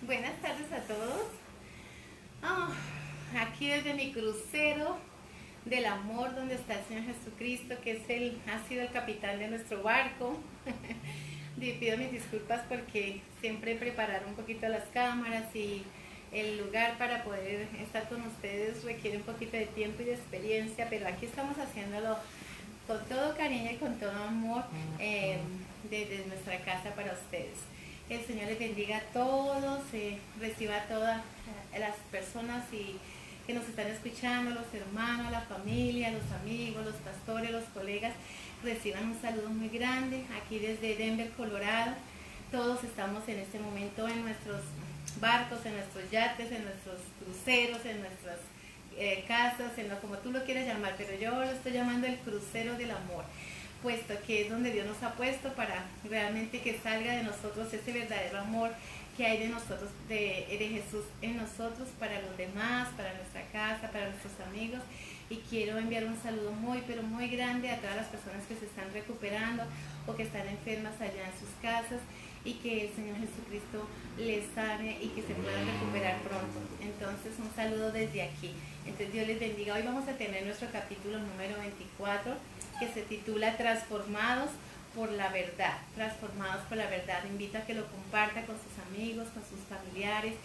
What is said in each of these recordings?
Buenas tardes a todos. Ah, Aquí desde mi crucero del amor donde está el Señor Jesucristo, que ha sido el capitán de nuestro barco. Y pido mis disculpas porque siempre preparar un poquito las cámaras y el lugar para poder estar con ustedes requiere un poquito de tiempo y de experiencia, pero aquí estamos haciéndolo con todo cariño y con todo amor desde nuestra casa para ustedes. El Señor les bendiga a todos, reciba a todas las personas que nos están escuchando, los hermanos, la familia, los amigos, los pastores, los colegas. Reciban un saludo muy grande aquí desde Denver, Colorado. Todos estamos en este momento en nuestros barcos, en nuestros yates, en nuestros cruceros, en nuestras casas, en lo como tú lo quieras llamar, pero yo lo estoy llamando el crucero del amor, puesto que es donde Dios nos ha puesto para realmente que salga de nosotros ese verdadero amor que hay de nosotros, de Jesús en nosotros, para los demás, para nuestra casa, para nuestros amigos. Y quiero enviar un saludo muy, pero muy grande a todas las personas que se están recuperando o que están enfermas allá en sus casas, y que el Señor Jesucristo les sane y que se puedan recuperar pronto. Entonces, un saludo desde aquí. Entonces, Dios les bendiga. Hoy vamos a tener nuestro capítulo número 24, que se titula Transformados por la verdad. Transformados por la verdad. Invito a que lo comparta con sus amigos, con sus familiares.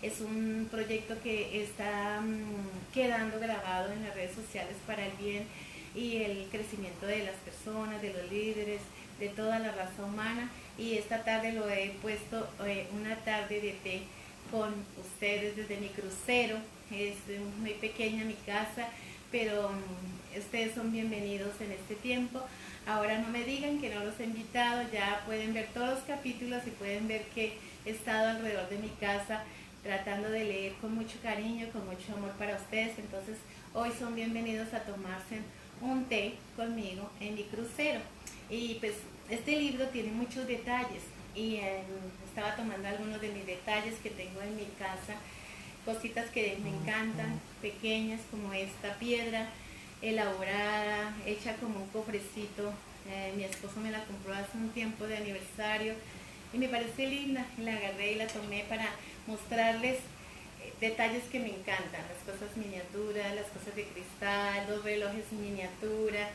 Es un proyecto que está quedando grabado en las redes sociales para el bien y el crecimiento de las personas, de los líderes, de toda la raza humana. Y esta tarde lo he puesto una tarde de té con ustedes desde mi crucero. Es muy pequeña mi casa, pero ustedes son bienvenidos en este tiempo. Ahora no me digan que no los he invitado, ya pueden ver todos los capítulos y pueden ver que he estado alrededor de mi casa tratando de leer con mucho cariño, con mucho amor para ustedes. Entonces hoy son bienvenidos a tomarse un té conmigo en mi crucero. Y pues este libro tiene muchos detalles y estaba tomando algunos de mis detalles que tengo en mi casa, cositas que me encantan, pequeñas como esta piedra elaborada, hecha como un cofrecito. Mi esposo me la compró hace un tiempo de aniversario y me parece linda, y la agarré y la tomé para mostrarles detalles que me encantan, las cosas miniaturas, las cosas de cristal, los relojes miniatura,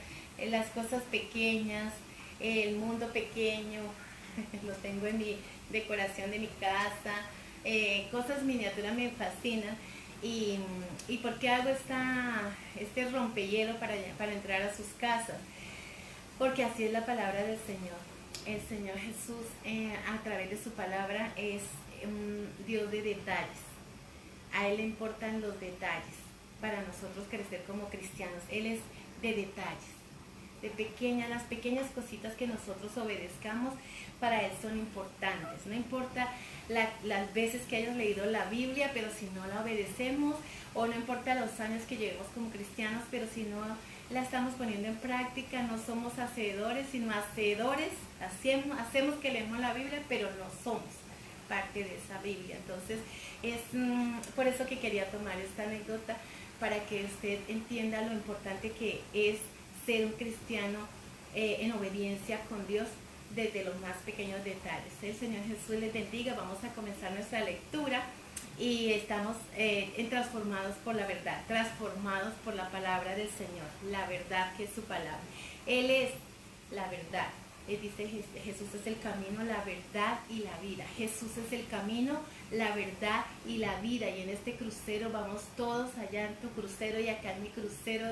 las cosas pequeñas, el mundo pequeño. Lo tengo en mi decoración de mi casa. Cosas miniaturas me fascinan. ¿Y por qué hago este rompehielo para entrar a sus casas? Porque así es la palabra del Señor. El Señor Jesús, a través de su palabra, es un Dios de detalles. A Él le importan los detalles para nosotros crecer como cristianos. Él es de detalles, de las pequeñas cositas que nosotros obedezcamos, para Él son importantes. No importa las veces que hayas leído la Biblia, pero si no la obedecemos, o no importa los años que llevemos como cristianos, pero si no la estamos poniendo en práctica, no somos hacedores, sino hacedores. Hacemos que leemos la Biblia, pero no somos parte de esa Biblia. Entonces es por eso que quería tomar esta anécdota, para que usted entienda lo importante que es ser un cristiano en obediencia con Dios desde los más pequeños detalles. El Señor Jesús les bendiga. Vamos a comenzar nuestra lectura y estamos transformados por la verdad, transformados por la palabra del Señor, la verdad que es su palabra. Él es la verdad. Él dice, Jesús es el camino, la verdad y la vida. Jesús es el camino, la verdad y la vida. Y en este crucero vamos todos, allá en tu crucero y acá en mi crucero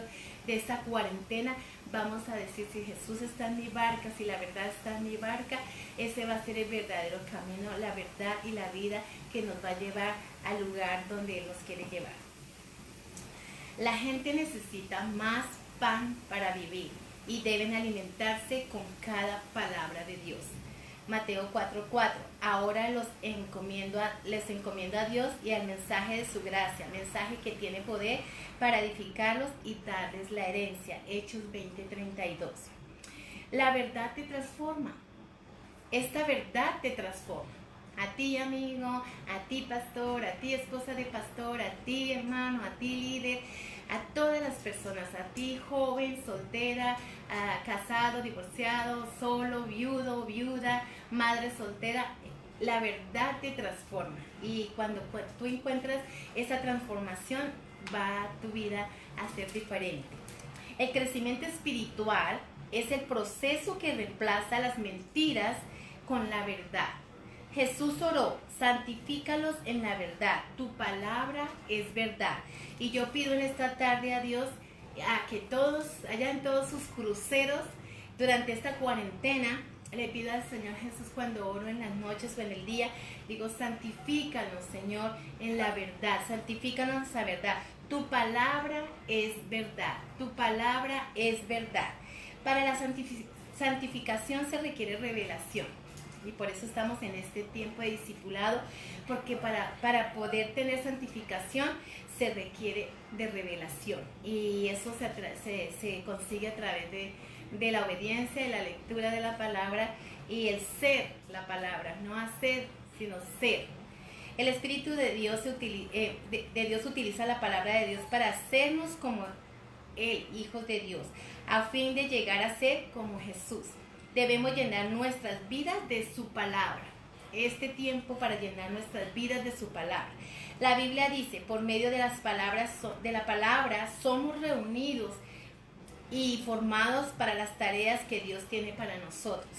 de esta cuarentena, vamos a decir, si Jesús está en mi barca, si la verdad está en mi barca, ese va a ser el verdadero camino, la verdad y la vida, que nos va a llevar al lugar donde Él nos quiere llevar. La gente necesita más pan para vivir y deben alimentarse con cada palabra de Dios. Mateo 4:4. Ahora les encomiendo a Dios y al mensaje de su gracia, mensaje que tiene poder para edificarlos y darles la herencia. Hechos 20:32. La verdad te transforma. Esta verdad te transforma. A ti, amigo, a ti, pastor, a ti, esposa de pastor, a ti, hermano, a ti, líder, a todas las personas, a ti, joven, soltera, casado, divorciado, solo, viudo, viuda, madre soltera. La verdad te transforma y cuando tú encuentras esa transformación va tu vida a ser diferente. El crecimiento espiritual es el proceso que reemplaza las mentiras con la verdad. Jesús oró, santifícalos en la verdad, tu palabra es verdad. Y yo pido en esta tarde a Dios a que todos, allá en todos sus cruceros, durante esta cuarentena, le pido al Señor Jesús cuando oro en las noches o en el día, digo, santifícanos, Señor, en la verdad, santifícanos en la verdad. Tu palabra es verdad, tu palabra es verdad. Para la santificación se requiere revelación. Y por eso estamos en este tiempo de discipulado, porque para poder tener santificación se requiere de revelación. Y eso se consigue a través de la obediencia, de la lectura de la palabra y el ser la palabra, no hacer, sino ser. El Espíritu de Dios, Dios utiliza la palabra de Dios para hacernos como Él, hijos de Dios, a fin de llegar a ser como Jesús. Debemos llenar nuestras vidas de su palabra. Este tiempo para llenar nuestras vidas de su palabra. La Biblia dice, por medio de las palabras, de la palabra somos reunidos y formados para las tareas que Dios tiene para nosotros.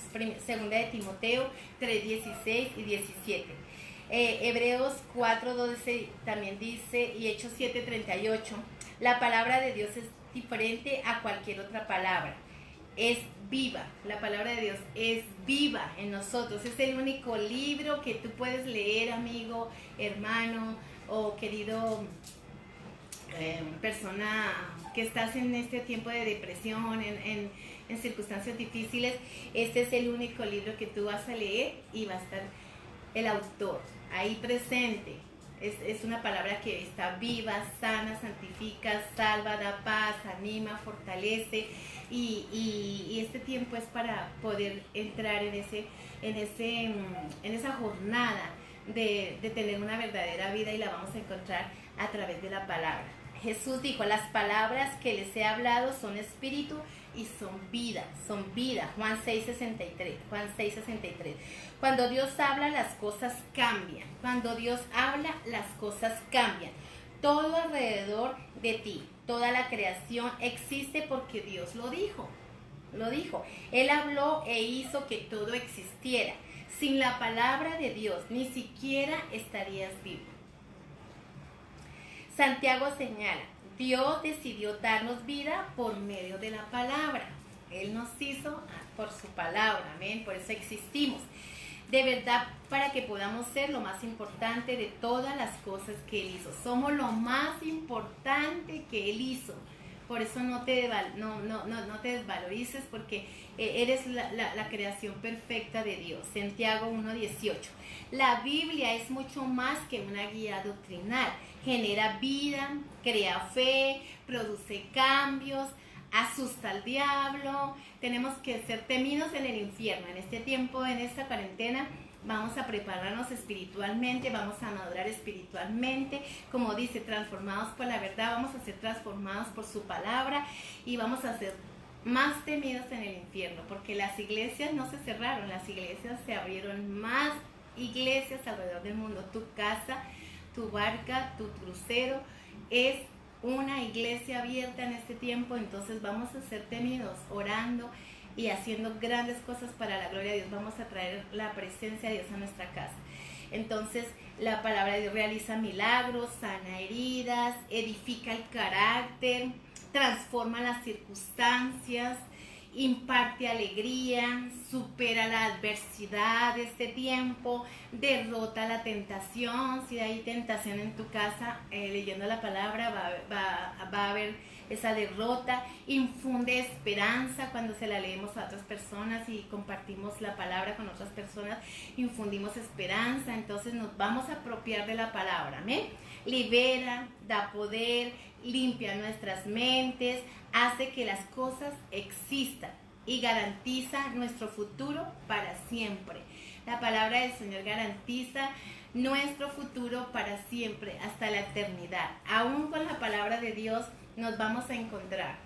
Segunda de Timoteo 3:16 y 17. Hebreos 4:12 también dice, y Hechos 7:38, la palabra de Dios es diferente a cualquier otra palabra. Es viva, la palabra de Dios es viva en nosotros. Es el único libro que tú puedes leer, amigo, hermano o querido persona que estás en este tiempo de depresión, en circunstancias difíciles. Este es el único libro que tú vas a leer y va a estar el autor ahí presente. Es una palabra que está viva, sana, santifica, salva, da paz, anima, fortalece. Y este tiempo es para poder entrar en esa jornada de tener una verdadera vida, y la vamos a encontrar a través de la palabra. Jesús dijo, las palabras que les he hablado son espíritu y son vida, Juan 6:63. Cuando Dios habla, las cosas cambian. Cuando Dios habla, las cosas cambian. Todo alrededor de ti, toda la creación existe porque Dios lo dijo. Él habló e hizo que todo existiera. Sin la palabra de Dios, ni siquiera estarías vivo. Santiago señala, Dios decidió darnos vida por medio de la palabra. Él nos hizo por su palabra, amén, por eso existimos. De verdad, para que podamos ser lo más importante de todas las cosas que Él hizo. Somos lo más importante que Él hizo. Por eso no te desvalorices, porque eres la creación perfecta de Dios. Santiago 1:18. La Biblia es mucho más que una guía doctrinal. Genera vida, crea fe, produce cambios, asusta al diablo. Tenemos que ser temidos en el infierno. En este tiempo, en esta cuarentena, vamos a prepararnos espiritualmente, vamos a madurar espiritualmente, como dice, transformados por la verdad, vamos a ser transformados por su palabra y vamos a ser más temidos en el infierno, porque las iglesias no se cerraron, las iglesias se abrieron, más iglesias alrededor del mundo. Tu casa, tu barca, tu crucero es una iglesia abierta en este tiempo. Entonces vamos a ser temidos, orando y haciendo grandes cosas para la gloria de Dios. Vamos a traer la presencia de Dios a nuestra casa. Entonces la palabra de Dios realiza milagros, sana heridas, edifica el carácter, transforma las circunstancias, imparte alegría, supera la adversidad de este tiempo, derrota la tentación. Si hay tentación en tu casa, leyendo la palabra va a haber esa derrota. Infunde esperanza cuando se la leemos a otras personas y compartimos la palabra con otras personas, infundimos esperanza. Entonces nos vamos a apropiar de la palabra, amén. Libera, da poder, limpia nuestras mentes, hace que las cosas existan y garantiza nuestro futuro para siempre. La palabra del Señor garantiza nuestro futuro para siempre, hasta la eternidad. Aún con la palabra de Dios nos vamos a encontrar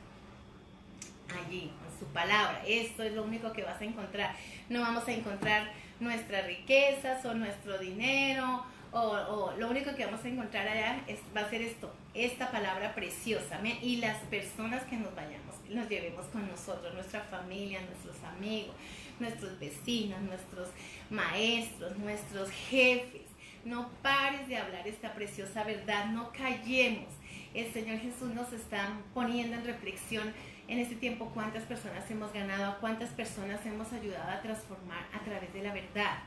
allí, con su palabra. Esto es lo único que vas a encontrar. No vamos a encontrar nuestras riquezas o nuestro dinero, o lo único que vamos a encontrar allá va a ser esta palabra preciosa, amén. Y las personas que nos llevemos con nosotros, nuestra familia, nuestros amigos, nuestros vecinos, nuestros maestros, nuestros jefes. No pares de hablar esta preciosa verdad, no callemos. El Señor Jesús nos está poniendo en reflexión en este tiempo cuántas personas hemos ganado, a cuántas personas hemos ayudado a transformar a través de la verdad.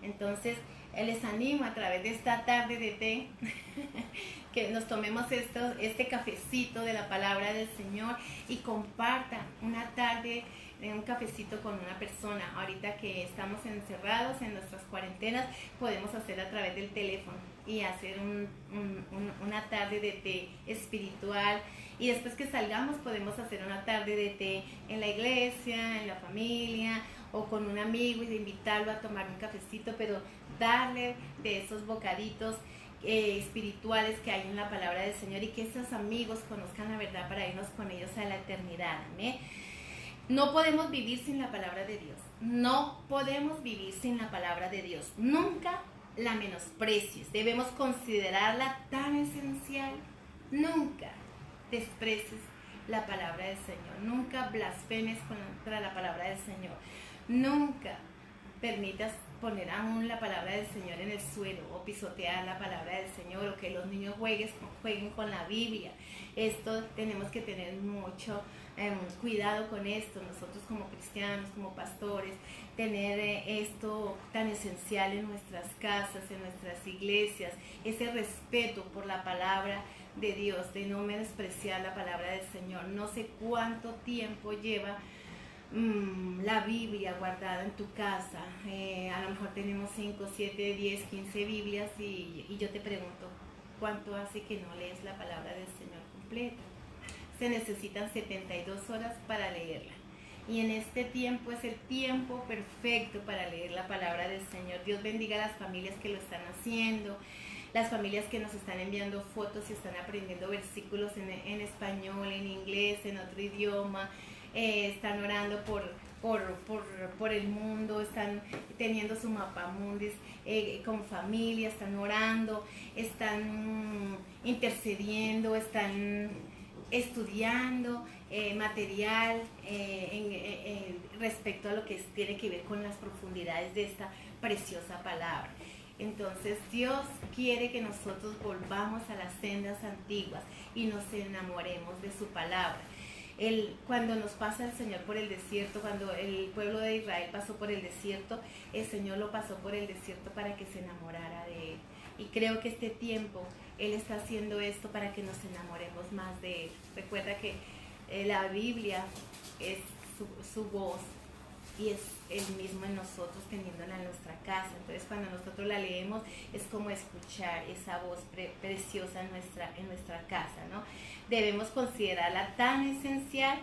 Entonces, les animo a través de esta tarde de té que nos tomemos este cafecito de la palabra del Señor y compartan una tarde en un cafecito con una persona. Ahorita que estamos encerrados en nuestras cuarentenas, podemos hacer a través del teléfono y hacer una tarde de té espiritual, y después que salgamos podemos hacer una tarde de té en la iglesia, en la familia o con un amigo y invitarlo a tomar un cafecito, pero darle de esos bocaditos espirituales que hay en la palabra del Señor, y que esos amigos conozcan la verdad para irnos con ellos a la eternidad. Amén. No podemos vivir sin la palabra de Dios. No podemos vivir sin la palabra de Dios. Nunca la menosprecies. Debemos considerarla tan esencial. Nunca desprecies la palabra del Señor. Nunca blasfemes contra la palabra del Señor. Nunca permitas poner aún la palabra del Señor en el suelo o pisotear la palabra del Señor, o que los niños jueguen con la Biblia. Esto tenemos que tener mucho cuidado con esto, nosotros como cristianos, como pastores, tener esto tan esencial en nuestras casas, en nuestras iglesias, ese respeto por la palabra de Dios, de no menospreciar la palabra del Señor. No sé cuánto tiempo lleva la Biblia guardada en tu casa. A lo mejor tenemos 5, 7, 10, 15 Biblias, y yo te pregunto, ¿cuánto hace que no lees la palabra del Señor completa? Se necesitan 72 horas para leerla, y en este tiempo es el tiempo perfecto para leer la palabra del Señor. Dios bendiga a las familias que lo están haciendo, las familias que nos están enviando fotos y están aprendiendo versículos en español, en inglés, en otro idioma. Están orando por el mundo, están teniendo su mapamundis con familia, están orando, están intercediendo, están estudiando material respecto a lo que tiene que ver con las profundidades de esta preciosa palabra. Entonces Dios quiere que nosotros volvamos a las sendas antiguas y nos enamoremos de su palabra. Cuando nos pasa el Señor por el desierto, cuando el pueblo de Israel pasó por el desierto, el Señor lo pasó por el desierto para que se enamorara de Él. Y creo que este tiempo Él está haciendo esto para que nos enamoremos más de Él. Recuerda que la Biblia es su voz, y es Él mismo en nosotros, teniéndola en nuestra casa. Entonces cuando nosotros la leemos es como escuchar esa voz preciosa en nuestra casa, ¿no? Debemos considerarla tan esencial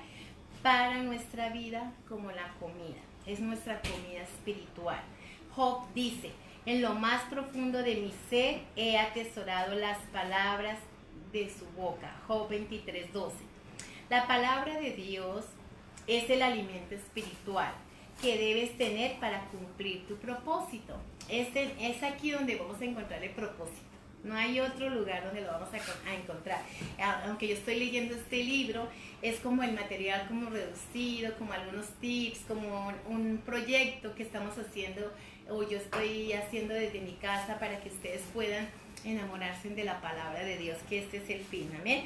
para nuestra vida como la comida. Es nuestra comida espiritual. Job dice: en lo más profundo de mi ser he atesorado las palabras de su boca. Job 23:12. La palabra de Dios es el alimento espiritual que debes tener para cumplir tu propósito. Es aquí donde vamos a encontrar el propósito. No hay otro lugar donde lo vamos a encontrar. Aunque yo estoy leyendo este libro, es como el material como reducido, como algunos tips, como un proyecto que estamos haciendo, o yo estoy haciendo desde mi casa, para que ustedes puedan enamorarse de la palabra de Dios, que este es el fin. Amén.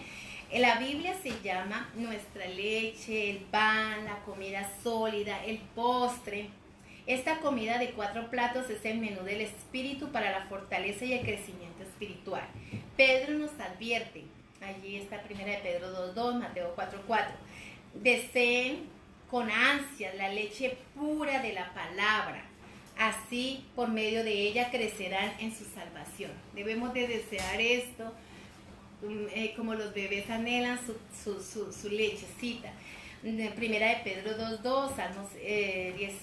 La Biblia se llama nuestra leche, el pan, la comida sólida, el postre. Esta comida de 4 platos es el menú del espíritu para la fortaleza y el crecimiento espiritual. Pedro nos advierte, allí está 1 de Pedro 2:2, Mateo 4:4. Deseen con ansias la leche pura de la palabra. Así, por medio de ella, crecerán en su salvación. Debemos de desear esto, como los bebés anhelan su lechecita. Primera de Pedro 2:2, Salmos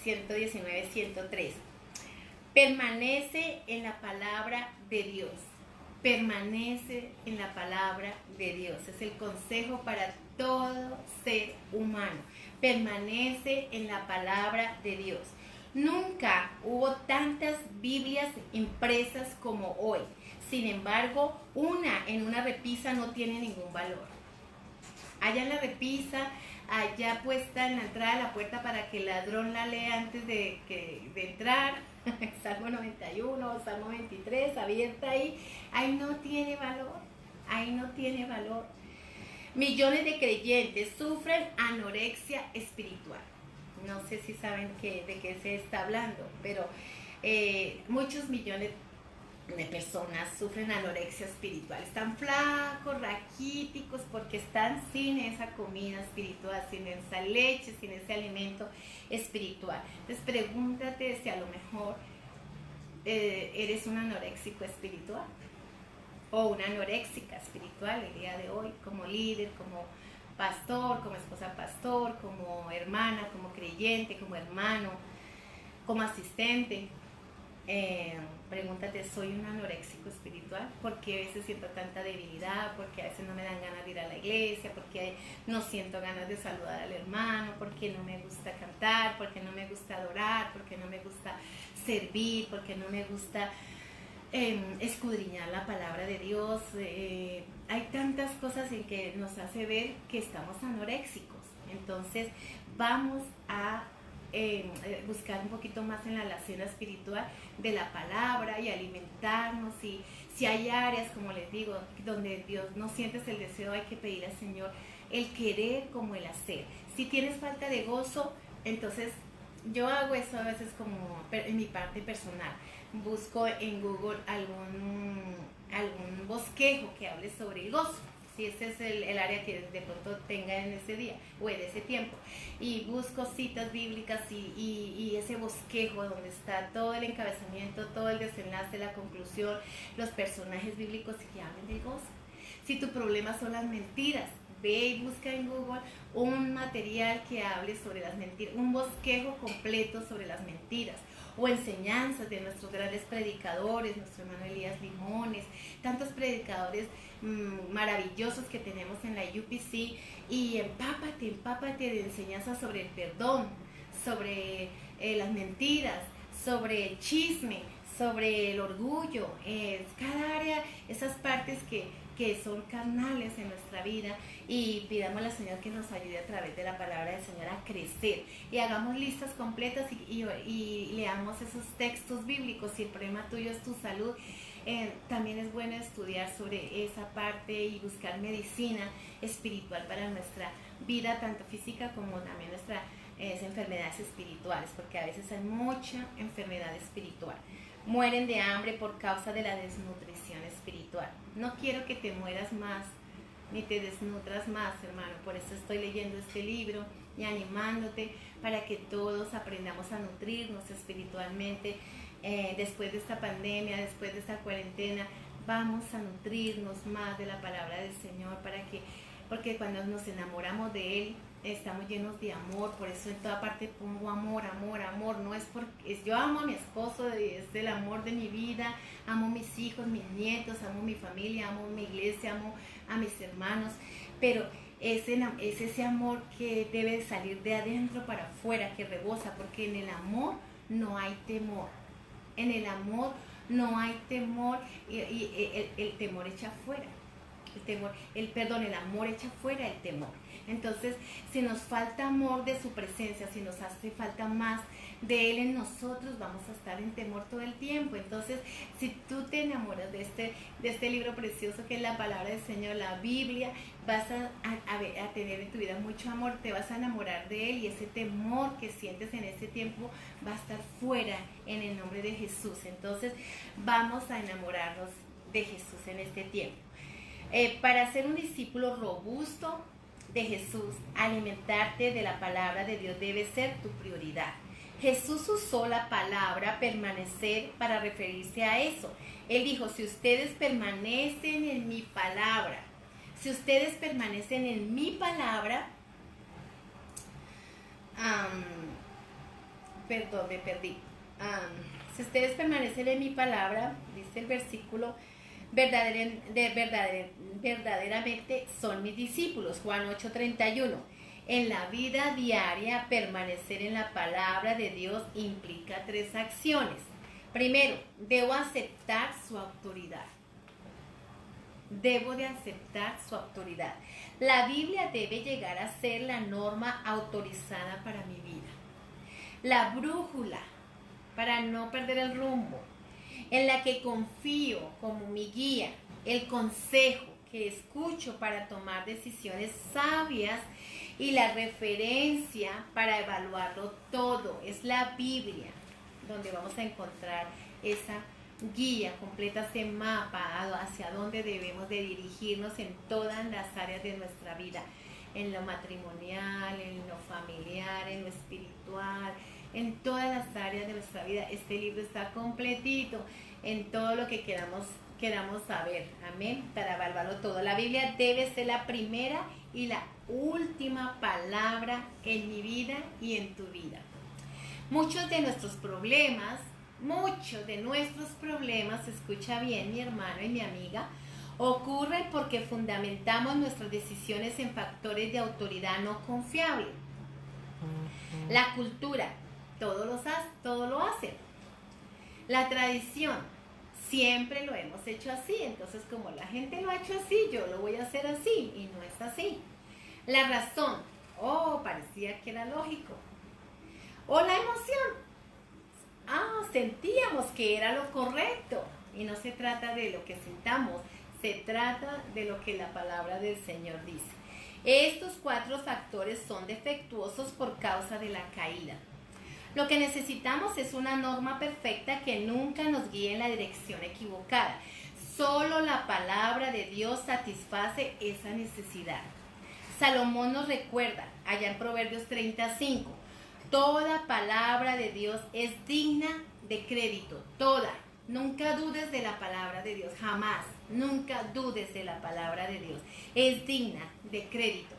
119, 103. Permanece en la palabra de Dios. Permanece en la palabra de Dios. Es el consejo para todo ser humano. Permanece en la palabra de Dios. Nunca hubo tantas Biblias impresas como hoy. Sin embargo, una en una repisa no tiene ningún valor. Allá en la repisa, allá puesta en la entrada de la puerta para que el ladrón la lea antes de entrar, Salmo 91, Salmo 23, abierta ahí no tiene valor, ahí no tiene valor. Millones de creyentes sufren anorexia espiritual. No sé si saben de qué se está hablando, pero muchos millones de personas sufren anorexia espiritual. Están flacos, raquíticos, porque están sin esa comida espiritual, sin esa leche, sin ese alimento espiritual. Entonces pregúntate si a lo mejor eres un anoréxico espiritual o una anoréxica espiritual el día de hoy, como líder, como pastor, como esposa pastor, como hermana, como creyente, como hermano, como asistente. Pregúntate, ¿soy un anoréxico espiritual? ¿Por qué a veces siento tanta debilidad? ¿Por qué a veces no me dan ganas de ir a la iglesia? ¿Por qué no siento ganas de saludar al hermano? ¿Por qué no me gusta cantar? ¿Por qué no me gusta adorar? ¿Por qué no me gusta servir? ¿Por qué no me gusta escudriñar la palabra de Dios? Hay tantas cosas en que nos hace ver que estamos anoréxicos. Entonces vamos a buscar un poquito más en la alacena espiritual de la palabra y alimentarnos. Y si hay áreas, como les digo, donde Dios no sientes el deseo, hay que pedir al Señor el querer como el hacer. Si tienes falta de gozo, entonces yo hago eso a veces como en mi parte personal. Busco en Google algún bosquejo que hable sobre el gozo, si ese es el área que de pronto tenga en ese día o en ese tiempo, y busco citas bíblicas y ese bosquejo donde está todo el encabezamiento, todo el desenlace, la conclusión, los personajes bíblicos que hablen del gozo. Si tu problema son las mentiras, ve y busca en Google un material que hable sobre las mentiras, un bosquejo completo sobre las mentiras, o enseñanzas de nuestros grandes predicadores, nuestro hermano Elías Limones, tantos predicadores maravillosos que tenemos en la UPC, y empápate de enseñanzas sobre el perdón, sobre las mentiras, sobre el chisme, sobre el orgullo, cada área, esas partes que son carnales en nuestra vida, y pidamos al Señor que nos ayude a través de la palabra del Señor a crecer, y hagamos listas completas y leamos esos textos bíblicos. Si el problema tuyo es tu salud, también es bueno estudiar sobre esa parte y buscar medicina espiritual para nuestra vida, tanto física como también nuestras enfermedades espirituales, porque a veces hay mucha enfermedad espiritual. Mueren de hambre por causa de la desnutrición espiritual. No quiero que te mueras más, ni te desnutras más, hermano. Por eso estoy leyendo este libro y animándote para que todos aprendamos a nutrirnos espiritualmente. Después de esta pandemia, después de esta cuarentena, vamos a nutrirnos más de la palabra del Señor, porque cuando nos enamoramos de Él, estamos llenos de amor. Por eso en toda parte pongo amor. No es porque yo amo a mi esposo, es el amor de mi vida, amo a mis hijos, mis nietos, amo a mi familia, amo a mi iglesia, amo a mis hermanos, pero es ese amor que debe salir de adentro para afuera, que rebosa, porque en el amor no hay temor. En el amor no hay temor, y el temor echa fuera. El amor echa fuera el temor. Entonces, si nos falta amor de su presencia, si nos hace falta más de Él en nosotros, vamos a estar en temor todo el tiempo. Entonces, si tú te enamoras de este libro precioso que es la palabra del Señor, la Biblia, vas a tener en tu vida mucho amor, te vas a enamorar de Él, y ese temor que sientes en ese tiempo va a estar fuera en el nombre de Jesús. Entonces, vamos a enamorarnos de Jesús en este tiempo. Para ser un discípulo robusto de Jesús, alimentarte de la palabra de Dios debe ser tu prioridad. Jesús usó la palabra permanecer para referirse a eso. Él dijo, si ustedes permanecen en mi palabra, si ustedes permanecen en mi palabra, me perdí. Si ustedes permanecen en mi palabra, dice el versículo, verdaderamente son mis discípulos, Juan 8:31. En la vida diaria, permanecer en la palabra de Dios implica 3 acciones. Primero, debo aceptar su autoridad. Debo de aceptar su autoridad. La Biblia debe llegar a ser la norma autorizada para mi vida. La brújula para no perder el rumbo, en la que confío como mi guía, el consejo que escucho para tomar decisiones sabias y la referencia para evaluarlo todo. Es la Biblia donde vamos a encontrar esa guía completa, ese mapa hacia dónde debemos de dirigirnos en todas las áreas de nuestra vida, en lo matrimonial, en lo familiar, en lo espiritual, en todas las áreas de nuestra vida. Este libro está completito en todo lo que queramos saber, amén, para evaluarlo todo. La Biblia debe ser la primera y la última palabra en mi vida y en tu vida. Muchos de nuestros problemas, escucha bien mi hermano y mi amiga, ocurren porque fundamentamos nuestras decisiones en factores de autoridad no confiable. La cultura, todo lo hace. La tradición, siempre lo hemos hecho así, entonces como la gente lo ha hecho así, yo lo voy a hacer así, y no es así. La razón, parecía que era lógico. O la emoción, sentíamos que era lo correcto, y no se trata de lo que sintamos, se trata de lo que la palabra del Señor dice. Estos 4 factores son defectuosos por causa de la caída. Lo que necesitamos es una norma perfecta que nunca nos guíe en la dirección equivocada. Solo la palabra de Dios satisface esa necesidad. Salomón nos recuerda, allá en Proverbios 35, toda palabra de Dios es digna de crédito, toda. Nunca dudes de la palabra de Dios, jamás, nunca dudes de la palabra de Dios. Es digna de crédito.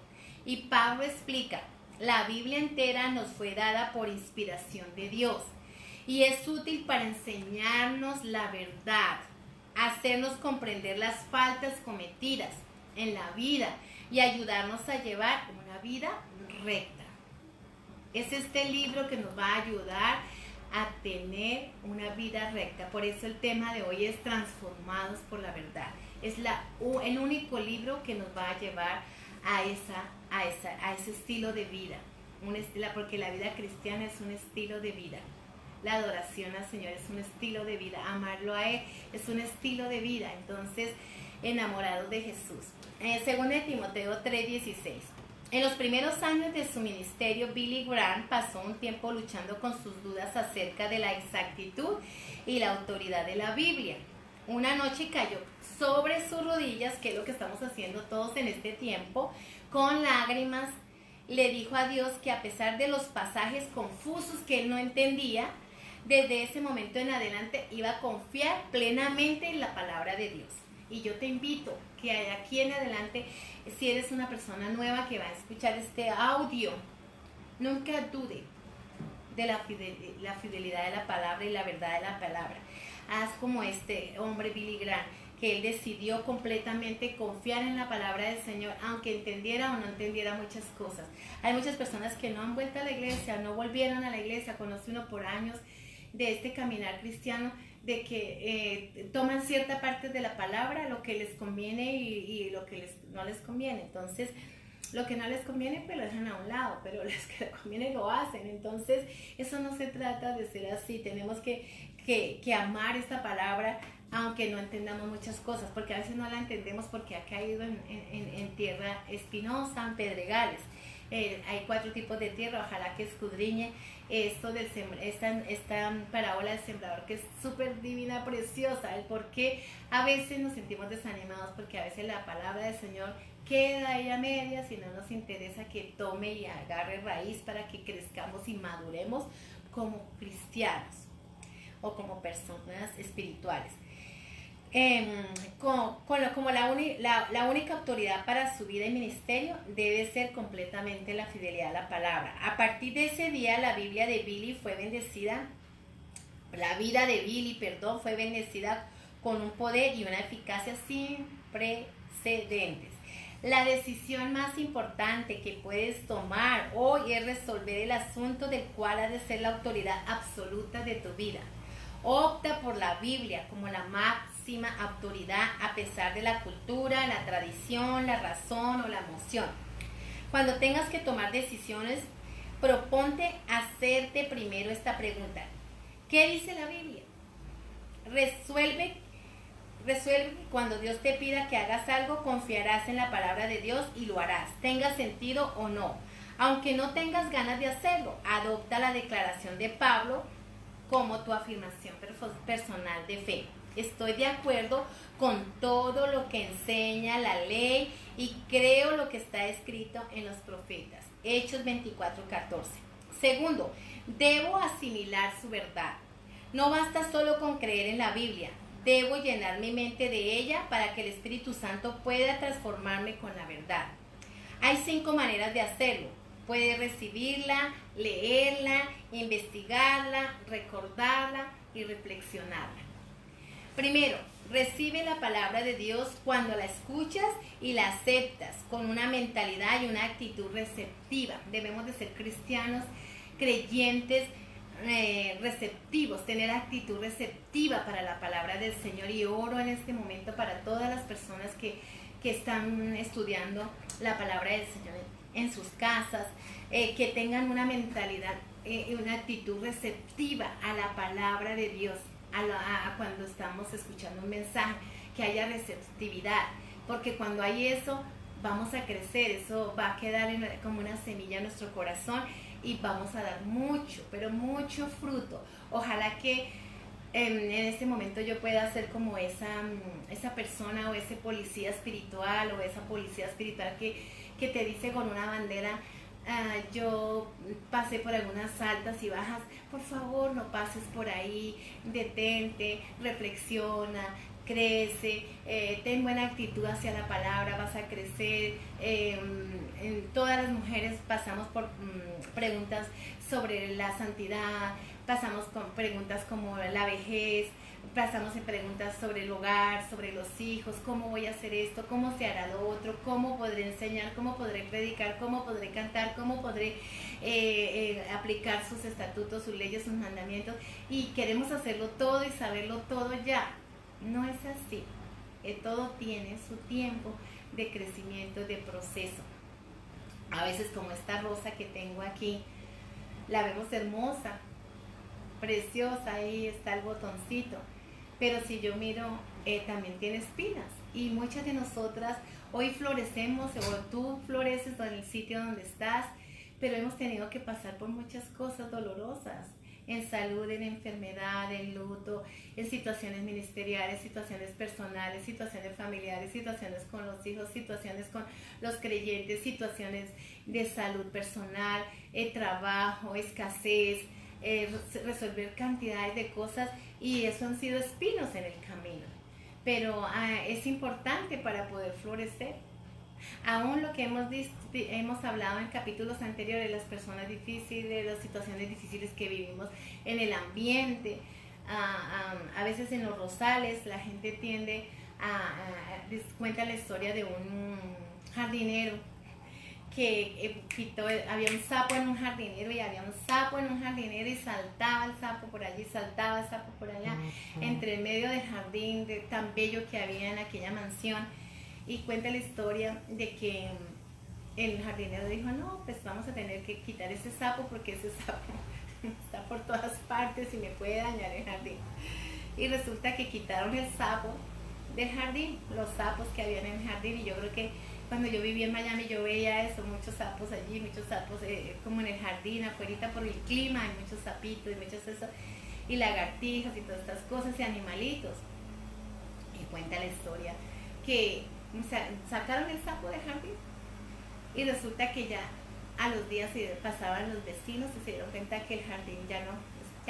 Y Pablo explica, la Biblia entera nos fue dada por inspiración de Dios y es útil para enseñarnos la verdad, hacernos comprender las faltas cometidas en la vida y ayudarnos a llevar una vida recta. Es este libro que nos va a ayudar a tener una vida recta. Por eso el tema de hoy es Transformados por la Verdad. Es el único libro que nos va a llevar a ese estilo de vida. Porque la vida cristiana es un estilo de vida. La adoración al Señor es un estilo de vida. Amarlo a Él es un estilo de vida. Entonces, enamorados de Jesús. Según Timoteo 3:16. En los primeros años de su ministerio, Billy Graham pasó un tiempo luchando con sus dudas acerca de la exactitud y la autoridad de la Biblia. Una noche cayó sobre sus rodillas, que es lo que estamos haciendo todos en este tiempo, con lágrimas, le dijo a Dios que a pesar de los pasajes confusos que él no entendía, desde ese momento en adelante iba a confiar plenamente en la palabra de Dios. Y yo te invito que de aquí en adelante, si eres una persona nueva que va a escuchar este audio, nunca dude de la fidelidad de la palabra y la verdad de la palabra. Haz como este hombre Billy Graham, que él decidió completamente confiar en la palabra del Señor, aunque entendiera o no entendiera muchas cosas. Hay muchas personas que no han vuelto a la iglesia, no volvieron a la iglesia, conoce uno por años de este caminar cristiano, de que toman cierta parte de la palabra, lo que les conviene y lo que no les conviene. Entonces, lo que no les conviene, pues lo dejan a un lado, pero los que les conviene lo hacen. Entonces, eso no se trata de ser así. Tenemos que amar esta palabra, aunque no entendamos muchas cosas, porque a veces no la entendemos porque ha caído en tierra espinosa, en pedregales. Hay 4 tipos de tierra, ojalá que escudriñe esto esta parábola del sembrador, que es súper divina, preciosa, el por qué a veces nos sentimos desanimados, porque a veces la palabra del Señor queda ahí a medias y no nos interesa que tome y agarre raíz para que crezcamos y maduremos como cristianos o como personas espirituales. Como la única autoridad para su vida y ministerio debe ser completamente la fidelidad a la palabra. A partir de ese día, la vida de Billy fue bendecida con un poder y una eficacia sin precedentes. La decisión más importante que puedes tomar hoy es resolver el asunto del cual ha de ser la autoridad absoluta de tu vida. Opta por la Biblia como la máxima autoridad a pesar de la cultura, la tradición, la razón o la emoción. Cuando tengas que tomar decisiones, proponte hacerte primero esta pregunta. ¿Qué dice la Biblia? Resuelve que cuando Dios te pida que hagas algo, confiarás en la palabra de Dios y lo harás, tenga sentido o no. Aunque no tengas ganas de hacerlo, adopta la declaración de Pablo como tu afirmación personal de fe. Estoy de acuerdo con todo lo que enseña la ley y creo lo que está escrito en los profetas. Hechos 24:14. Segundo, debo asimilar su verdad. No basta solo con creer en la Biblia. Debo llenar mi mente de ella para que el Espíritu Santo pueda transformarme con la verdad. Hay 5 maneras de hacerlo. Puedes recibirla, leerla, investigarla, recordarla y reflexionarla. Primero, recibe la palabra de Dios cuando la escuchas y la aceptas con una mentalidad y una actitud receptiva. Debemos de ser cristianos, creyentes, receptivos, tener actitud receptiva para la palabra del Señor, y oro en este momento para todas las personas que están estudiando la palabra del Señor en sus casas, que tengan una mentalidad y una actitud receptiva a la palabra de Dios, a cuando estamos escuchando un mensaje, que haya receptividad, porque cuando hay eso vamos a crecer, eso va a quedar como una semilla en nuestro corazón y vamos a dar mucho, pero mucho fruto. Ojalá que en este momento yo pueda ser como esa persona o ese policía espiritual o esa policía espiritual que te dice con una bandera, yo pasé por algunas altas y bajas, por favor no pases por ahí, detente, reflexiona, crece, ten buena actitud hacia la palabra, vas a crecer. Todas las mujeres pasamos por preguntas sobre la santidad, pasamos con preguntas como la vejez, pasamos en preguntas sobre el hogar, sobre los hijos, cómo voy a hacer esto, cómo se hará lo otro, cómo podré enseñar, cómo podré predicar, cómo podré cantar, cómo podré aplicar sus estatutos, sus leyes, sus mandamientos, y queremos hacerlo todo y saberlo todo ya. No es así. Todo tiene su tiempo de crecimiento, de proceso. A veces, como esta rosa que tengo aquí, la vemos hermosa, preciosa, ahí está el botoncito, pero si yo miro, también tiene espinas, y muchas de nosotras hoy florecemos, o tú floreces en el sitio donde estás, pero hemos tenido que pasar por muchas cosas dolorosas, en salud, en enfermedad, en luto, en situaciones ministeriales, situaciones personales, situaciones familiares, situaciones con los hijos, situaciones con los creyentes, situaciones de salud personal, trabajo, escasez, resolver cantidades de cosas, y eso han sido espinos en el camino. Pero es importante para poder florecer. Aún lo que hemos hablado en capítulos anteriores, las personas difíciles, las situaciones difíciles que vivimos en el ambiente, a veces en los rosales, la gente tiende cuenta la historia de un jardinero que había un sapo en un jardinero, y había un sapo en un jardinero, y saltaba el sapo por allí, saltaba el sapo por allá, entre el medio del jardín tan bello que había en aquella mansión. Y cuenta la historia de que el jardinero dijo, no, pues vamos a tener que quitar ese sapo, porque ese sapo está por todas partes y me puede dañar el jardín. Y resulta que quitaron el sapo del jardín, los sapos que habían en el jardín, y yo creo que cuando yo vivía en Miami yo veía eso, muchos sapos allí, muchos sapos como en el jardín, afuera por el clima, hay muchos sapitos y muchos eso, y lagartijas y todas estas cosas y animalitos. Y cuenta la historia que sacaron el sapo del jardín, y resulta que ya a los días pasaban los vecinos y se dieron cuenta que el jardín ya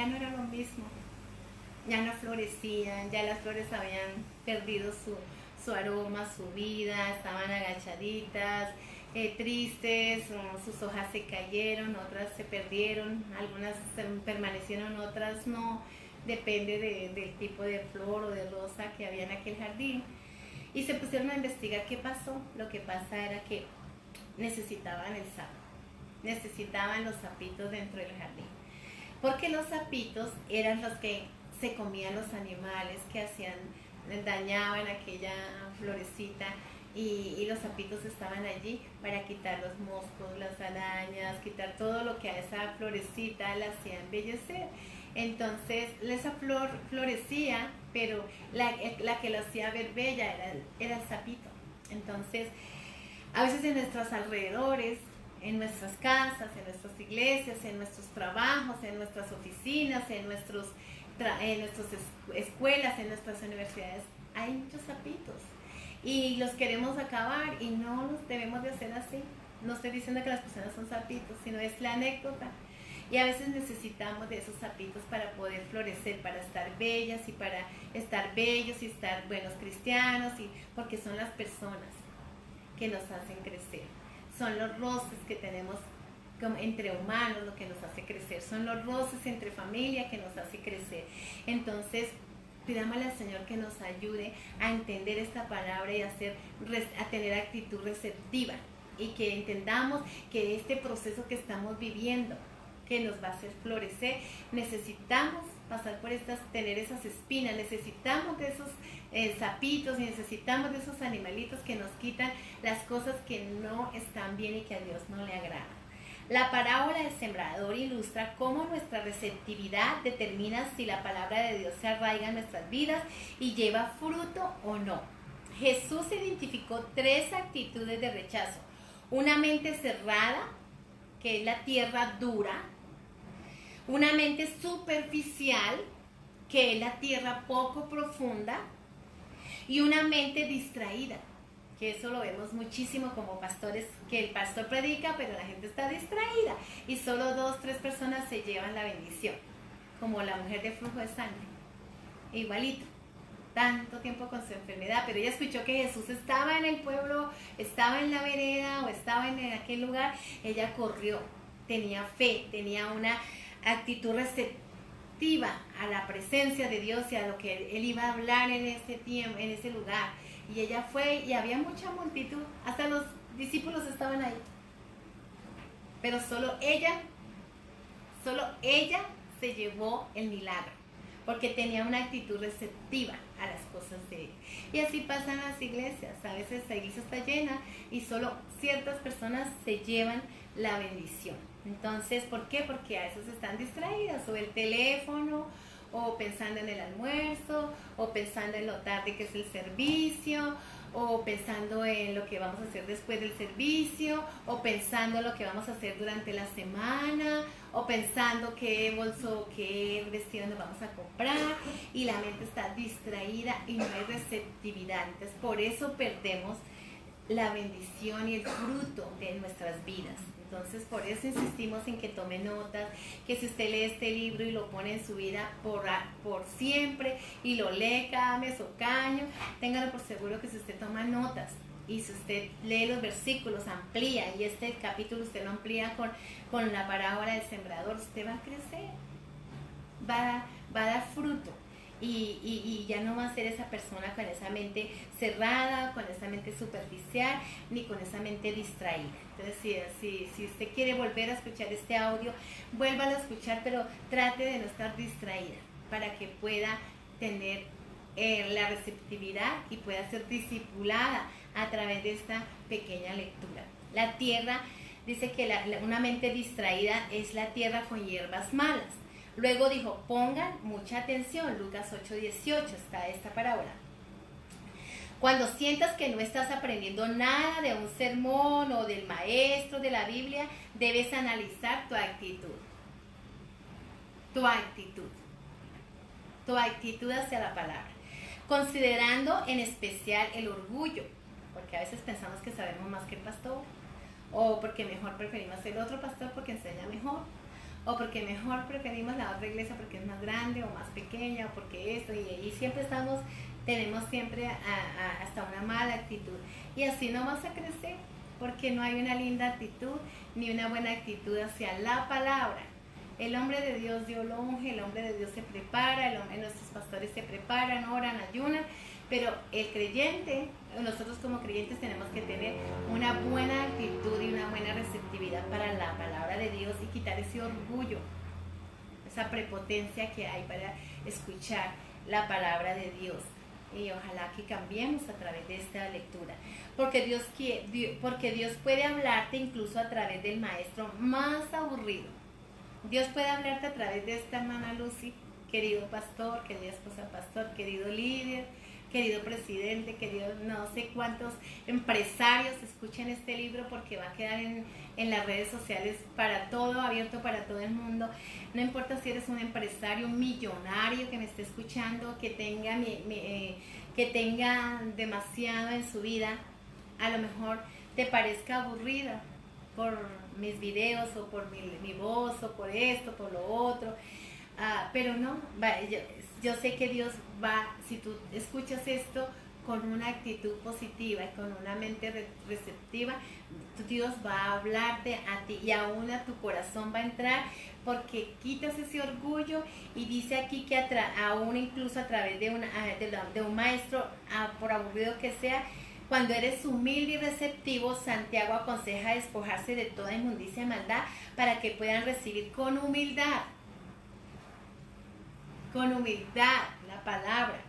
no era lo mismo, ya no florecían, ya las flores habían perdido su aroma, su vida, estaban agachaditas, tristes, sus hojas se cayeron, otras se perdieron, algunas permanecieron, otras no, depende del tipo de flor o de rosa que había en aquel jardín. Y se pusieron a investigar qué pasó. Lo que pasa era que necesitaban el sapo, necesitaban los sapitos dentro del jardín, porque los sapitos eran los que se comían los animales, que hacían, dañaban aquella florecita, y los sapitos estaban allí para quitar los moscos, las arañas, quitar todo lo que a esa florecita la hacía embellecer. Entonces esa flor florecía, pero la que la hacía ver bella era el sapito. Entonces a veces en nuestros alrededores, en nuestras casas, en nuestras iglesias, en nuestros trabajos, en nuestras oficinas, en nuestras escuelas, en nuestras universidades, hay muchos sapitos y los queremos acabar, y no los debemos de hacer así. No estoy diciendo que las personas son sapitos, sino es la anécdota. Y a veces necesitamos de esos sapitos para poder florecer, para estar bellas y para estar bellos y estar buenos cristianos, porque son las personas que nos hacen crecer. Son los roces que tenemos entre humanos lo que nos hace crecer. Son los roces entre familia que nos hace crecer. Entonces, pidámosle al Señor que nos ayude a entender esta palabra y a tener actitud receptiva, y que entendamos que este proceso que estamos viviendo, que nos va a hacer florecer, necesitamos pasar por tener esas espinas, necesitamos de esos sapitos, y necesitamos de esos animalitos que nos quitan las cosas que no están bien y que a Dios no le agradan. La parábola del sembrador ilustra cómo nuestra receptividad determina si la palabra de Dios se arraiga en nuestras vidas y lleva fruto o no. Jesús identificó 3 actitudes de rechazo: una mente cerrada, que es la tierra dura; una mente superficial, que es la tierra poco profunda; y una mente distraída, que eso lo vemos muchísimo como pastores, que el pastor predica, pero la gente está distraída y solo 2, 3 personas se llevan la bendición, como la mujer de flujo de sangre, igualito, tanto tiempo con su enfermedad, pero ella escuchó que Jesús estaba en el pueblo, estaba en la vereda o estaba en aquel lugar. Ella corrió, tenía fe, tenía una actitud receptiva a la presencia de Dios y a lo que Él iba a hablar en ese tiempo, en ese lugar. Y ella fue, y había mucha multitud, hasta los discípulos estaban ahí. Pero solo ella se llevó el milagro, porque tenía una actitud receptiva a las cosas de Él. Y así pasan las iglesias. A veces la iglesia está llena y solo ciertas personas se llevan la bendición. Entonces, ¿por qué? Porque a veces están distraídas, o el teléfono, o pensando en el almuerzo, o pensando en lo tarde que es el servicio, o pensando en lo que vamos a hacer después del servicio, o pensando en lo que vamos a hacer durante la semana, o pensando qué bolso, qué vestido nos vamos a comprar, y la mente está distraída y no hay receptividad. Entonces, por eso perdemos la bendición y el fruto de nuestras vidas. Entonces, por eso insistimos en que tome notas, que si usted lee este libro y lo pone en su vida por siempre, y lo lee cada mes o cada año, téngalo por seguro que si usted toma notas y si usted lee los versículos, amplía, y este capítulo usted lo amplía con la parábola del sembrador, usted va a crecer, va a dar fruto. Y ya no va a ser esa persona con esa mente cerrada, con esa mente superficial, ni con esa mente distraída. Entonces, si usted quiere volver a escuchar este audio, vuélvalo a escuchar, pero trate de no estar distraída, para que pueda tener la receptividad y pueda ser discipulada a través de esta pequeña lectura. La tierra, dice que una mente distraída es la tierra con hierbas malas. Luego dijo, pongan mucha atención, Lucas 8:18 está esta parábola. Cuando sientas que no estás aprendiendo nada de un sermón o del maestro de la Biblia, debes analizar tu actitud. Tu actitud hacia la palabra. Considerando en especial el orgullo, porque a veces pensamos que sabemos más que el pastor, o porque mejor preferimos el otro pastor porque enseña mejor, o porque mejor preferimos la otra iglesia porque es más grande o más pequeña, o porque esto, y siempre tenemos siempre hasta una mala actitud, y así no vas a crecer, porque no hay una linda actitud ni una buena actitud hacia la palabra. El hombre de Dios Dios lo unge, el hombre de Dios se prepara, nuestros pastores se preparan, oran, ayunan, Pero el creyente, nosotros como creyentes tenemos que tener una buena actitud y una buena receptividad para la palabra de Dios y quitar ese orgullo, esa prepotencia que hay para escuchar la palabra de Dios. Y ojalá que cambiemos a través de esta lectura, porque Dios puede hablarte incluso a través del maestro más aburrido. Dios puede hablarte a través de esta hermana Lucy, querido pastor, querida esposa pastor, querido líder, querido presidente, querido no sé cuántos empresarios escuchen este libro, porque va a quedar en las redes sociales para todo, abierto para todo el mundo. No importa si eres un empresario, un millonario que me esté escuchando, que tenga demasiado en su vida, a lo mejor te parezca aburrida por mis videos o por mi voz o por esto, por lo otro. Pero no, yo sé que Dios si tú escuchas esto con una actitud positiva y con una mente receptiva, Dios va a hablarte a ti y aún a tu corazón va a entrar, porque quitas ese orgullo. Y dice aquí que aún incluso a través de un maestro, por aburrido que sea, cuando eres humilde y receptivo, Santiago aconseja despojarse de toda inmundicia y maldad para que puedan recibir con humildad la palabra.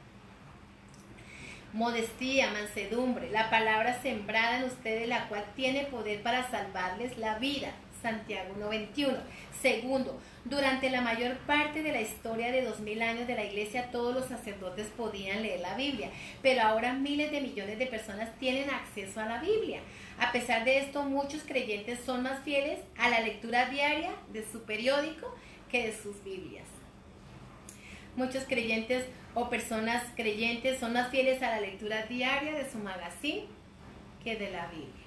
Modestia, mansedumbre, la palabra sembrada en ustedes, la cual tiene poder para salvarles la vida. Santiago 1:21. Segundo, durante la mayor parte de la historia de 2000 años de la iglesia, todos los sacerdotes podían leer la Biblia, pero ahora miles de millones de personas tienen acceso a la Biblia. A pesar de esto, muchos creyentes son más fieles a la lectura diaria de su periódico que de sus Biblias. Muchos creyentes o personas creyentes son más fieles a la lectura diaria de su magazine que de la Biblia.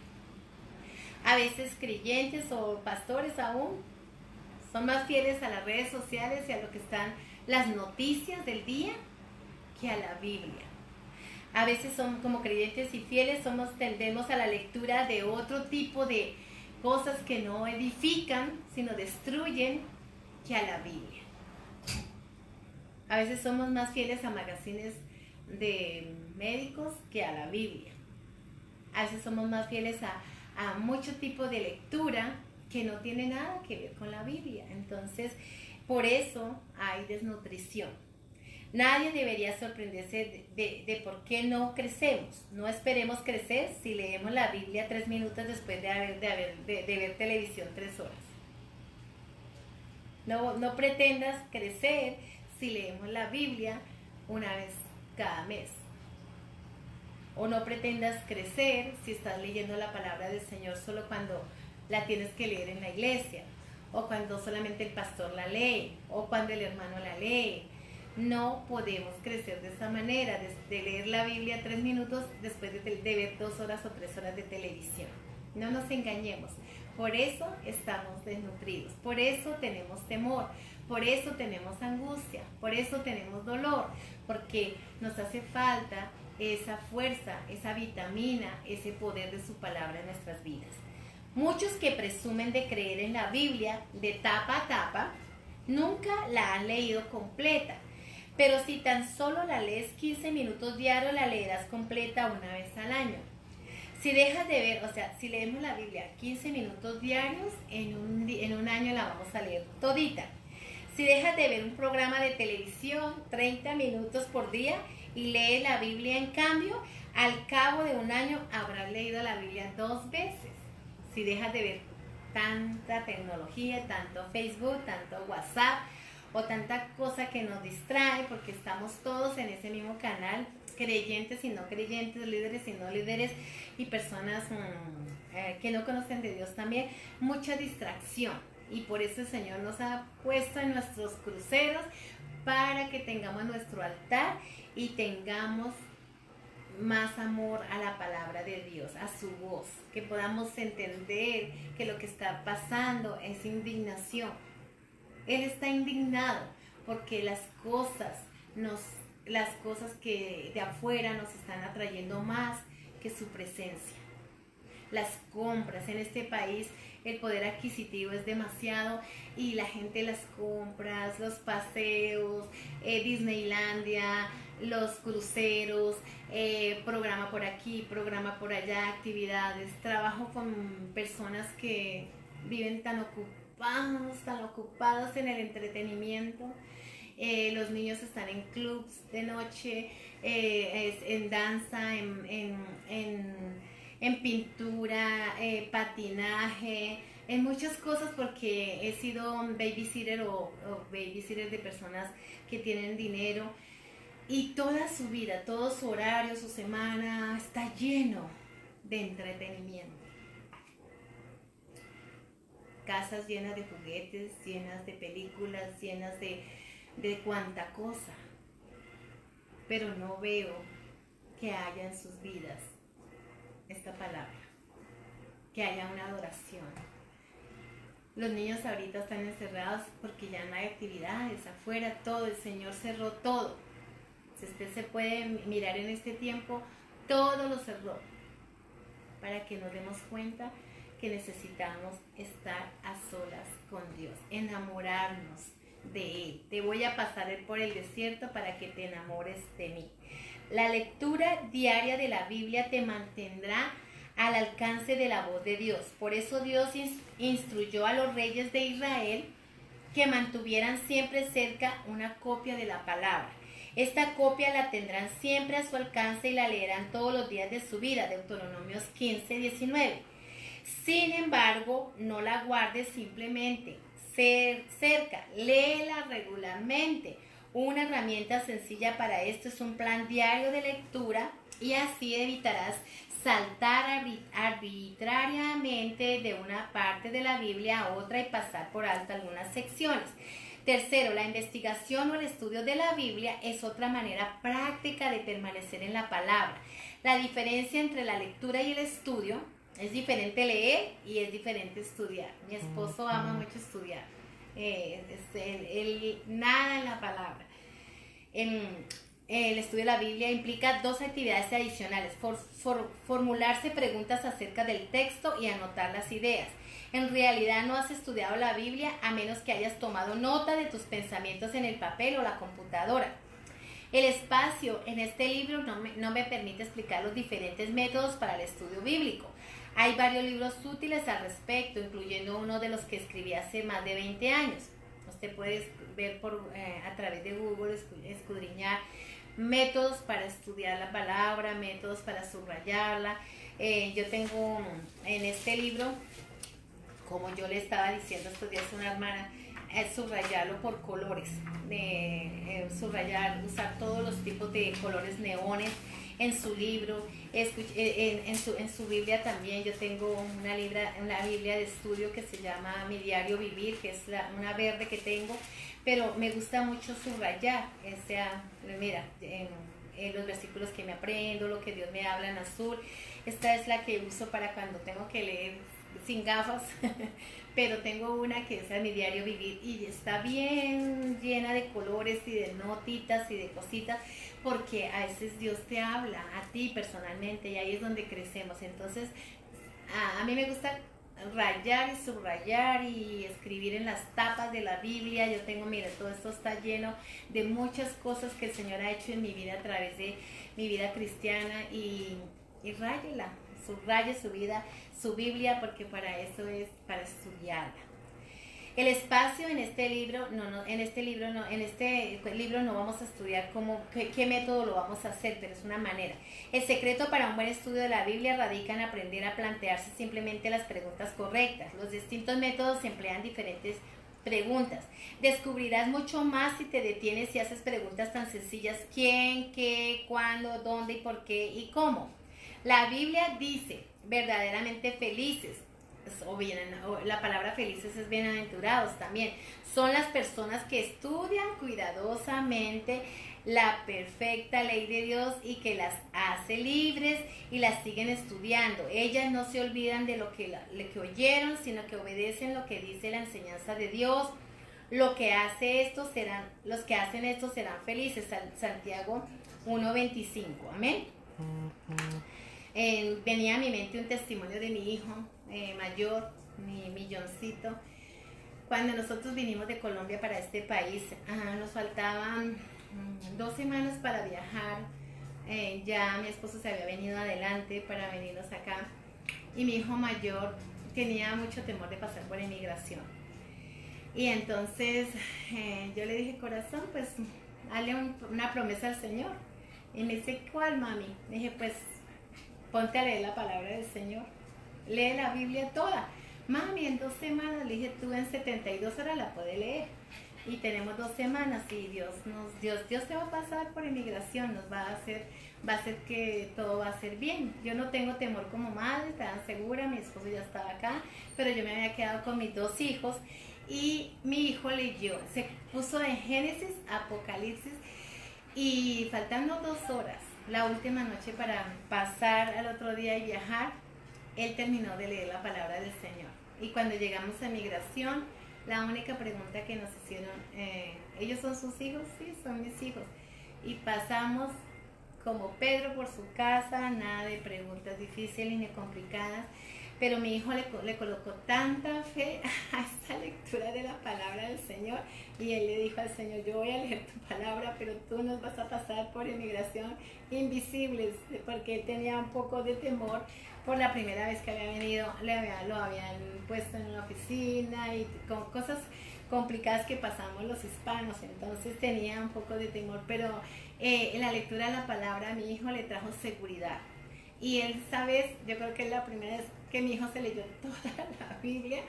A veces creyentes o pastores aún son más fieles a las redes sociales y a lo que están las noticias del día que a la Biblia. A veces son como creyentes y fieles, tendemos a la lectura de otro tipo de cosas que no edifican, sino destruyen, que a la Biblia. A veces somos más fieles a magazines de médicos que a la Biblia. A veces somos más fieles a mucho tipo de lectura que no tiene nada que ver con la Biblia. Entonces, por eso hay desnutrición. Nadie debería sorprenderse de por qué no crecemos. No esperemos crecer si leemos la Biblia 3 minutos después de ver televisión 3 horas. No pretendas crecer si leemos la Biblia una vez cada mes. O no pretendas crecer si estás leyendo la palabra del Señor solo cuando la tienes que leer en la iglesia, o cuando solamente el pastor la lee, o cuando el hermano la lee. No podemos crecer de esta manera, de leer la Biblia 3 minutos después de ver 2 horas o 3 horas de televisión. No nos engañemos. Por eso estamos desnutridos, por eso tenemos temor, por eso tenemos angustia, por eso tenemos dolor, porque nos hace falta esa fuerza, esa vitamina, ese poder de su palabra en nuestras vidas. Muchos que presumen de creer en la Biblia de tapa a tapa, nunca la han leído completa. Pero si tan solo la lees 15 minutos diarios, la leerás completa una vez al año. Si dejas de ver, si leemos la Biblia 15 minutos diarios, en un año la vamos a leer todita. Si dejas de ver un programa de televisión 30 minutos por día y lees la Biblia, en cambio, al cabo de un año habrás leído la Biblia 2 veces. Si dejas de ver tanta tecnología, tanto Facebook, tanto WhatsApp o tanta cosa que nos distrae, porque estamos todos en ese mismo canal, creyentes y no creyentes, líderes y no líderes, y personas que no conocen de Dios también, mucha distracción. Y por eso el Señor nos ha puesto en nuestros cruceros para que tengamos nuestro altar y tengamos más amor a la palabra de Dios, a su voz, que podamos entender que lo que está pasando es indignación. Él está indignado porque las cosas que de afuera nos están atrayendo más que su presencia. las compras. En este país el poder adquisitivo es demasiado y la gente, las compras, los paseos, Disneylandia, los cruceros, programa por aquí, programa por allá, actividades. Trabajo con personas que viven tan ocupados en el entretenimiento. Los niños están en clubs de noche, en danza, en pintura, patinaje, en muchas cosas, porque he sido babysitter o babysitter de personas que tienen dinero, y toda su vida, todo su horario, su semana está lleno de entretenimiento. Casas llenas de juguetes, llenas de películas, llenas de cuanta cosa, pero no veo que haya en sus vidas esta palabra, que haya una adoración. Los niños ahorita están encerrados porque ya no hay actividades afuera, todo, el Señor cerró todo. Si usted se puede mirar en este tiempo, todo lo cerró, para que nos demos cuenta que necesitamos estar a solas con Dios, enamorarnos de Él. Te voy a pasar por el desierto para que te enamores de mí. La lectura diaria de la Biblia te mantendrá al alcance de la voz de Dios. Por eso Dios instruyó a los reyes de Israel que mantuvieran siempre cerca una copia de la palabra. Esta copia la tendrán siempre a su alcance y la leerán todos los días de su vida. Deuteronomios 15:19. Sin embargo, no la guardes simplemente cerca, léela regularmente. Una herramienta sencilla para esto es un plan diario de lectura, y así evitarás saltar arbitrariamente de una parte de la Biblia a otra y pasar por alto algunas secciones. Tercero, la investigación o el estudio de la Biblia es otra manera práctica de permanecer en la palabra. La diferencia entre la lectura y el estudio: es diferente leer y es diferente estudiar. Mi esposo ama mucho estudiar. Él nada en la palabra. El estudio de la Biblia implica dos actividades adicionales: formularse preguntas acerca del texto y anotar las ideas. En realidad no has estudiado la Biblia a menos que hayas tomado nota de tus pensamientos en el papel o la computadora. El espacio en este libro no me permite explicar los diferentes métodos para el estudio bíblico. Hay varios libros útiles al respecto, incluyendo uno de los que escribí hace más de 20 años. Usted puede ver a través de Google, escudriñar métodos para estudiar la palabra, métodos para subrayarla. Yo tengo en este libro, como yo le estaba diciendo estos días a una hermana, subrayarlo por colores, usar todos los tipos de colores neones en su libro, en su Biblia también. Yo tengo una Biblia de estudio que se llama Mi Diario Vivir, que es una verde que tengo, pero me gusta mucho subrayar, mira, en los versículos que me aprendo, lo que Dios me habla en azul. Esta es la que uso para cuando tengo que leer sin gafas, pero tengo una que es Mi Diario Vivir, y está bien llena de colores y de notitas y de cositas, porque a veces Dios te habla a ti personalmente y ahí es donde crecemos. Entonces a mí me gusta rayar y subrayar y escribir en las tapas de la Biblia. Yo tengo, mira, todo esto está lleno de muchas cosas que el Señor ha hecho en mi vida a través de mi vida cristiana, y ráyela, subraye su vida, su Biblia, porque para eso es, para estudiarla. El espacio en este libro no vamos a estudiar qué método lo vamos a hacer, pero es una manera. El secreto para un buen estudio de la Biblia radica en aprender a plantearse simplemente las preguntas correctas. Los distintos métodos emplean diferentes preguntas. Descubrirás mucho más si te detienes y haces preguntas tan sencillas: ¿quién, qué, cuándo, dónde y por qué y cómo? La Biblia dice verdaderamente felices, la palabra felices es bienaventurados también. Son las personas que estudian cuidadosamente la perfecta ley de Dios y que las hace libres y las siguen estudiando. Ellas no se olvidan de lo que oyeron, sino que obedecen lo que dice la enseñanza de Dios. Los que hacen esto serán felices. Santiago 1:25. Amén. venía a mi mente un testimonio de mi hijo mayor, mi milloncito. Cuando nosotros vinimos de Colombia para este país, nos faltaban 2 semanas para viajar. Ya mi esposo se había venido adelante para venirnos acá y mi hijo mayor tenía mucho temor de pasar por inmigración. Y entonces yo le dije, corazón, pues hazle una promesa al Señor. Y me dice, ¿cuál, mami? Le dije, pues ponte a leer la palabra del Señor. Lee la Biblia toda. Mami, en 2 semanas, le dije, tú en 72 horas la puedes leer. Y tenemos 2 semanas y Dios te va a pasar por inmigración, nos va a hacer que todo va a ser bien. Yo no tengo temor como madre, estaba segura, mi esposo ya estaba acá, pero yo me había quedado con mis 2 hijos y mi hijo leyó, se puso en Génesis, Apocalipsis y faltando 2 horas, la última noche para pasar al otro día y viajar, él terminó de leer la palabra del Señor. Y cuando llegamos a migración, la única pregunta que nos hicieron, ¿ellos son sus hijos? Sí, son mis hijos. Y pasamos como Pedro por su casa, nada de preguntas difíciles ni complicadas, pero mi hijo le colocó tanta fe a esta lectura de la palabra del Señor y él le dijo al Señor, yo voy a leer tu palabra, pero tú nos vas a pasar por inmigración invisibles, porque él tenía un poco de temor por la primera vez que había venido, lo habían puesto en una oficina y con cosas complicadas que pasamos los hispanos, entonces tenía un poco de temor, pero en la lectura de la palabra a mi hijo le trajo seguridad. Y él, ¿sabes? Yo creo que es la primera vez que mi hijo se leyó toda la Biblia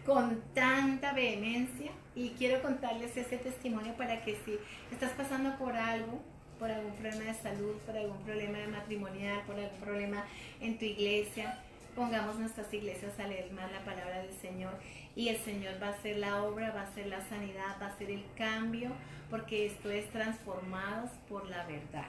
con tanta vehemencia y quiero contarles ese testimonio para que si estás pasando por algo, por algún problema de salud, por algún problema matrimonial, por algún problema en tu iglesia, pongamos nuestras iglesias a leer más la palabra del Señor y el Señor va a hacer la obra, va a hacer la sanidad, va a hacer el cambio, porque esto es transformados por la verdad.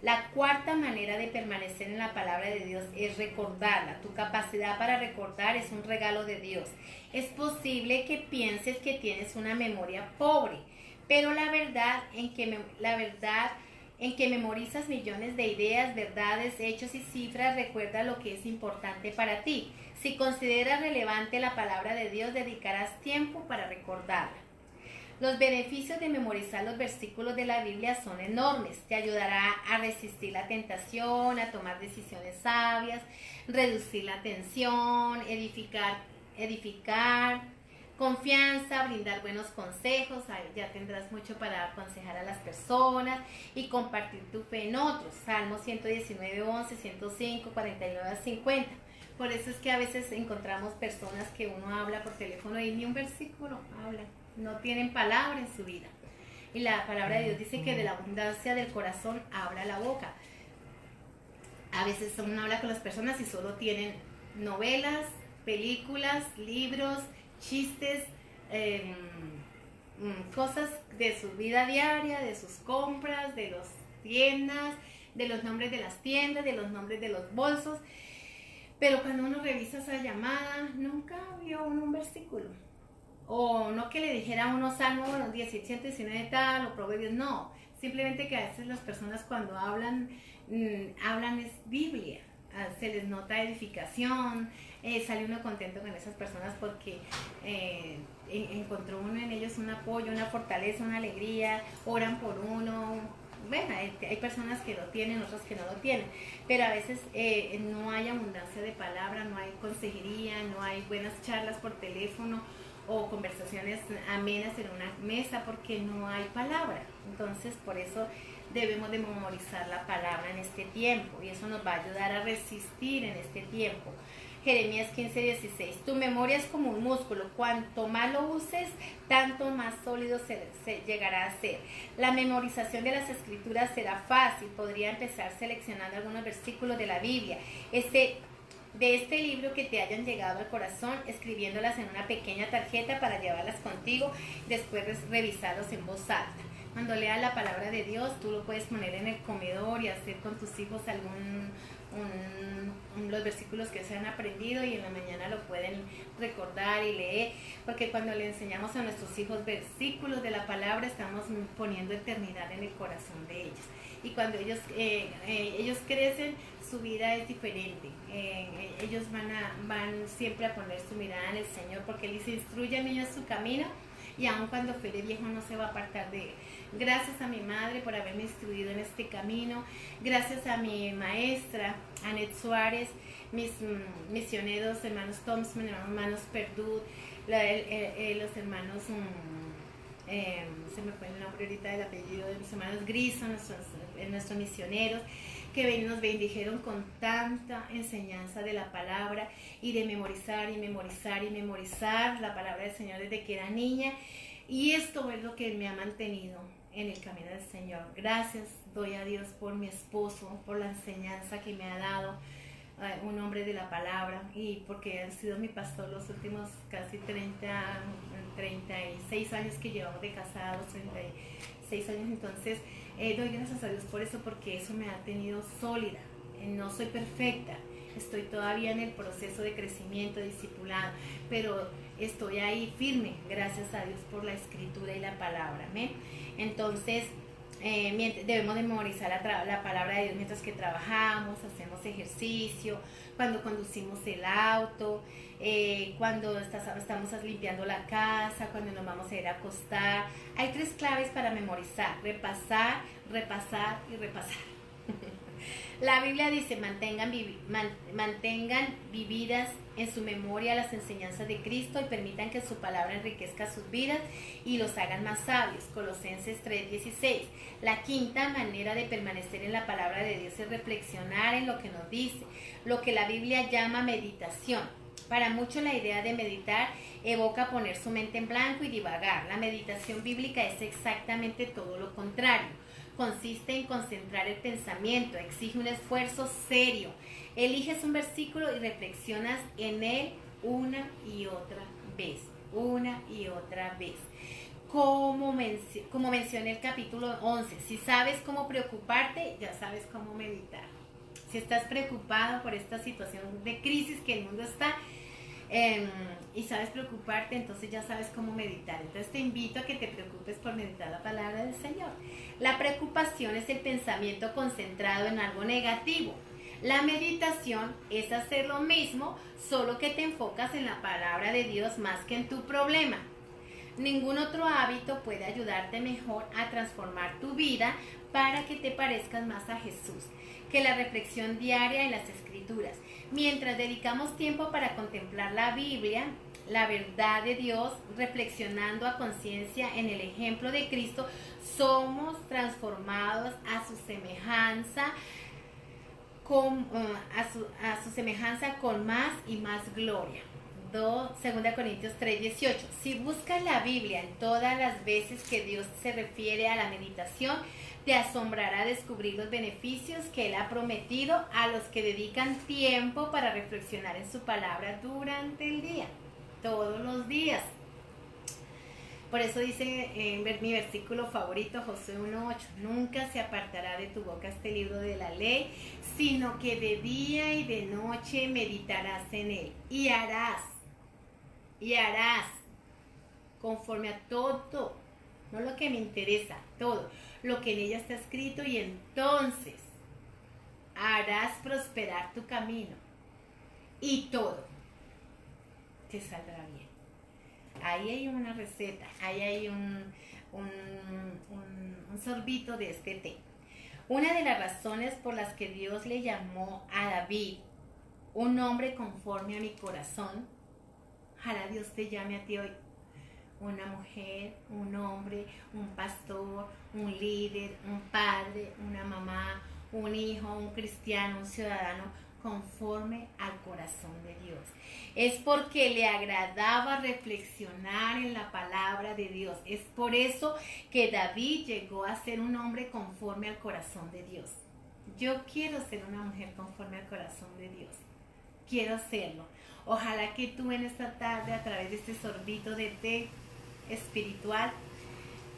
La cuarta manera de permanecer en la palabra de Dios es recordarla. Tu capacidad para recordar es un regalo de Dios. Es posible que pienses que tienes una memoria pobre, pero la verdad en que memorizas millones de ideas, verdades, hechos y cifras, recuerda lo que es importante para ti. Si consideras relevante la palabra de Dios, dedicarás tiempo para recordarla. Los beneficios de memorizar los versículos de la Biblia son enormes. Te ayudará a resistir la tentación, a tomar decisiones sabias, reducir la tensión, edificar confianza, brindar buenos consejos. Ya tendrás mucho para aconsejar a las personas y compartir tu fe en otros. Salmo 119, 11, 105, 49 a 50. Por eso es que a veces encontramos personas que uno habla por teléfono y ni un versículo hablan. No tienen palabra en su vida. Y la palabra de Dios dice que de la abundancia del corazón habla la boca. A veces uno habla con las personas y solo tienen novelas, películas, libros, chistes, cosas de su vida diaria, de sus compras, de las tiendas, de los nombres de las tiendas, de los nombres de los bolsos. Pero cuando uno revisa esa llamada, nunca vio un versículo. O no que le dijera unos salmos, 17, 19 tal, o proverbios, no. Simplemente que a veces las personas cuando hablan es Biblia. Se les nota edificación, sale uno contento con esas personas porque encontró uno en ellos un apoyo, una fortaleza, una alegría, oran por uno. Bueno, hay personas que lo tienen, otras que no lo tienen, pero a veces no hay abundancia de palabra, no hay consejería, no hay buenas charlas por teléfono o conversaciones amenas en una mesa porque no hay palabra. Entonces, por eso debemos de memorizar la palabra en este tiempo y eso nos va a ayudar a resistir en este tiempo. Jeremías 15:16. Tu memoria es como un músculo. Cuanto más lo uses, tanto más sólido se llegará a ser. La memorización de las escrituras será fácil. Podría empezar seleccionando algunos versículos de la Biblia. De este libro que te hayan llegado al corazón, escribiéndolas en una pequeña tarjeta para llevarlas contigo, después revisarlos en voz alta. Cuando leas la palabra de Dios, tú lo puedes poner en el comedor y hacer con tus hijos los versículos que se han aprendido y en la mañana lo pueden recordar y leer, porque cuando le enseñamos a nuestros hijos versículos de la palabra, estamos poniendo eternidad en el corazón de ellos. Y cuando ellos crecen, su vida es diferente. Ellos van siempre a poner su mirada en el Señor, porque Él dice, instruye al niño en su camino, y aun cuando fuere viejo no se va a apartar de él. Gracias a mi madre por haberme instruido en este camino. Gracias a mi maestra, Anet Suárez, mis misioneros, hermanos Thompson, hermanos Perdud, los hermanos, se me fue el nombre ahorita del apellido de mis hermanos Grison, nuestros misioneros, que nos bendijeron con tanta enseñanza de la palabra y de memorizar y memorizar y memorizar la palabra del Señor desde que era niña. Y esto es lo que me ha mantenido en el camino del Señor. Gracias doy a Dios por mi esposo, por la enseñanza que me ha dado, un hombre de la palabra, y porque ha sido mi pastor los últimos casi 36 años que llevamos de casados, 36 años. Entonces doy gracias a Dios por eso, porque eso me ha tenido sólida. No soy perfecta, estoy todavía en el proceso de crecimiento, de discipulado, pero estoy ahí firme, gracias a Dios por la escritura y la palabra. ¿Me? Entonces debemos de memorizar la palabra de Dios mientras que trabajamos, hacemos ejercicio, cuando conducimos el auto, cuando estamos limpiando la casa, cuando nos vamos a ir a acostar. Hay 3 claves para memorizar: repasar, repasar y repasar. La Biblia dice, mantengan vividas en su memoria las enseñanzas de Cristo y permitan que su palabra enriquezca sus vidas y los hagan más sabios. Colosenses 3:16. La quinta manera de permanecer en la palabra de Dios es reflexionar en lo que nos dice, lo que la Biblia llama meditación. Para muchos la idea de meditar evoca poner su mente en blanco y divagar. La meditación bíblica es exactamente todo lo contrario. Consiste en concentrar el pensamiento, exige un esfuerzo serio. Eliges un versículo y reflexionas en él una y otra vez, una y otra vez. Como mencioné el capítulo 11, si sabes cómo preocuparte, ya sabes cómo meditar. Si estás preocupado por esta situación de crisis que el mundo está, y sabes preocuparte, entonces ya sabes cómo meditar. Entonces te invito a que te preocupes por meditar la palabra del Señor. La preocupación es el pensamiento concentrado en algo negativo. La meditación es hacer lo mismo, solo que te enfocas en la palabra de Dios más que en tu problema. Ningún otro hábito puede ayudarte mejor a transformar tu vida para que te parezcas más a Jesús que la reflexión diaria en las Escrituras. Mientras dedicamos tiempo para contemplar la Biblia, la verdad de Dios, reflexionando a conciencia en el ejemplo de Cristo, somos transformados a su semejanza con más y más gloria. 2 Corintios 3:18. Si buscas la Biblia en todas las veces que Dios se refiere a la meditación, te asombrará descubrir los beneficios que Él ha prometido a los que dedican tiempo para reflexionar en su palabra durante el día, todos los días. Por eso dice mi versículo favorito, Josué 1:8, nunca se apartará de tu boca este libro de la ley, sino que de día y de noche meditarás en él y harás conforme a todo, no lo que me interesa, todo lo que en ella está escrito, y entonces harás prosperar tu camino y todo te saldrá bien. Ahí hay una receta, ahí hay un sorbito de este té. Una de las razones por las que Dios le llamó a David un hombre conforme a mi corazón, ojalá Dios te llame a ti hoy. Una mujer, un hombre, un pastor, un líder, un padre, una mamá, un hijo, un cristiano, un ciudadano conforme al corazón de Dios. Es porque le agradaba reflexionar en la palabra de Dios. Es por eso que David llegó a ser un hombre conforme al corazón de Dios. Yo quiero ser una mujer conforme al corazón de Dios. Quiero serlo. Ojalá que tú en esta tarde, a través de este sorbito de té espiritual,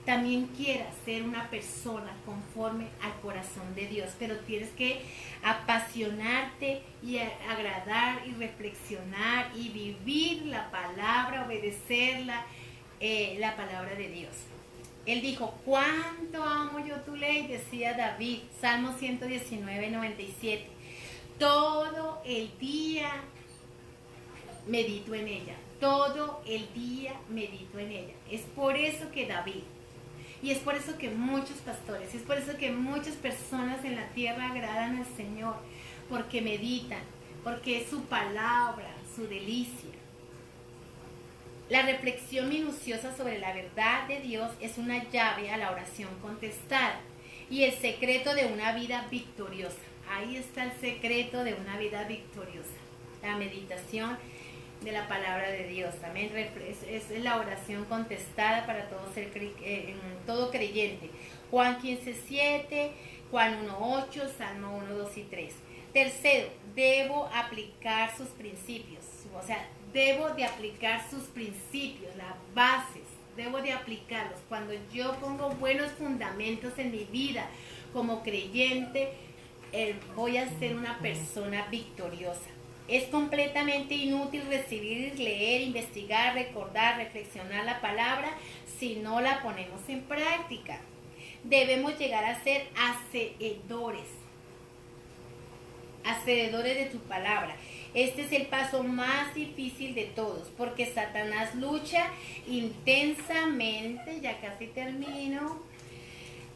también quieras ser una persona conforme al corazón de Dios, pero tienes que apasionarte y agradar y reflexionar y vivir la palabra, obedecerla, la palabra de Dios. Él dijo, cuánto amo yo tu ley, decía David, Salmo 119:97. todo el día medito en ella. Todo el día medito en ella. Es por eso que David, y es por eso que muchos pastores, y es por eso que muchas personas en la tierra agradan al Señor, porque meditan, porque es su palabra, su delicia. La reflexión minuciosa sobre la verdad de Dios es una llave a la oración contestada y el secreto de una vida victoriosa. Ahí está el secreto de una vida victoriosa. La meditación de la palabra de Dios. También es la oración contestada para todo creyente. Juan 15:7, Juan 1:8, Salmo 1, 2 y 3. Tercero, debo aplicar sus principios. O sea, debo de aplicar sus principios, las bases, debo de aplicarlos. Cuando yo pongo buenos fundamentos en mi vida como creyente, voy a ser una persona victoriosa. Es completamente inútil recibir, leer, investigar, recordar, reflexionar la palabra si no la ponemos en práctica. Debemos llegar a ser hacedores de tu palabra. Este es el paso más difícil de todos, porque Satanás lucha intensamente, ya casi termino.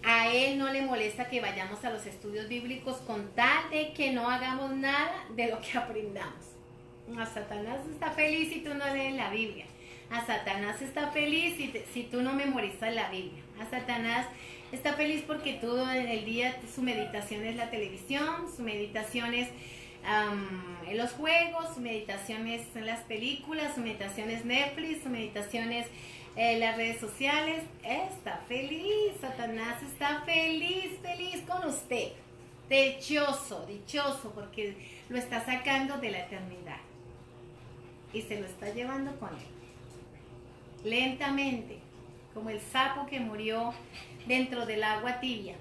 A él no le molesta que vayamos a los estudios bíblicos con tal de que no hagamos nada de lo que aprendamos. A Satanás está feliz si tú no lees la Biblia. A Satanás está feliz si tú no memorizas la Biblia. A Satanás está feliz porque todo el día su meditación es la televisión, su meditación es en los juegos, su meditación es en las películas, su meditación es Netflix, su meditación es las redes sociales. Está feliz, Satanás está feliz con usted. Dichoso, porque lo está sacando de la eternidad y se lo está llevando con él. Lentamente, como el sapo que murió dentro del agua tibia.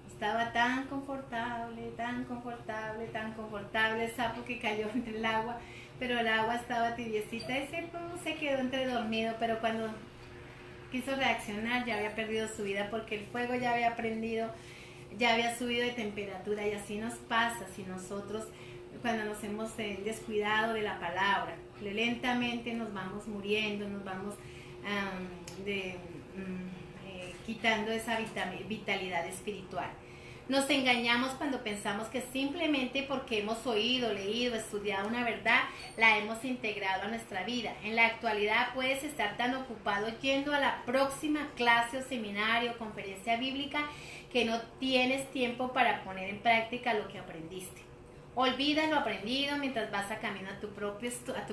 Estaba tan confortable el sapo que cayó en el agua, pero el agua estaba tibiecita y se quedó entre dormido, pero cuando quiso reaccionar ya había perdido su vida porque el fuego ya había prendido, ya había subido de temperatura. Y así nos pasa si nosotros, cuando nos hemos descuidado de la palabra, lentamente nos vamos muriendo, nos vamos quitando esa vitalidad espiritual. Nos engañamos cuando pensamos que simplemente porque hemos oído, leído, estudiado una verdad, la hemos integrado a nuestra vida. En la actualidad puedes estar tan ocupado yendo a la próxima clase o seminario o conferencia bíblica que no tienes tiempo para poner en práctica lo que aprendiste. Olvida lo aprendido mientras vas a camino a tu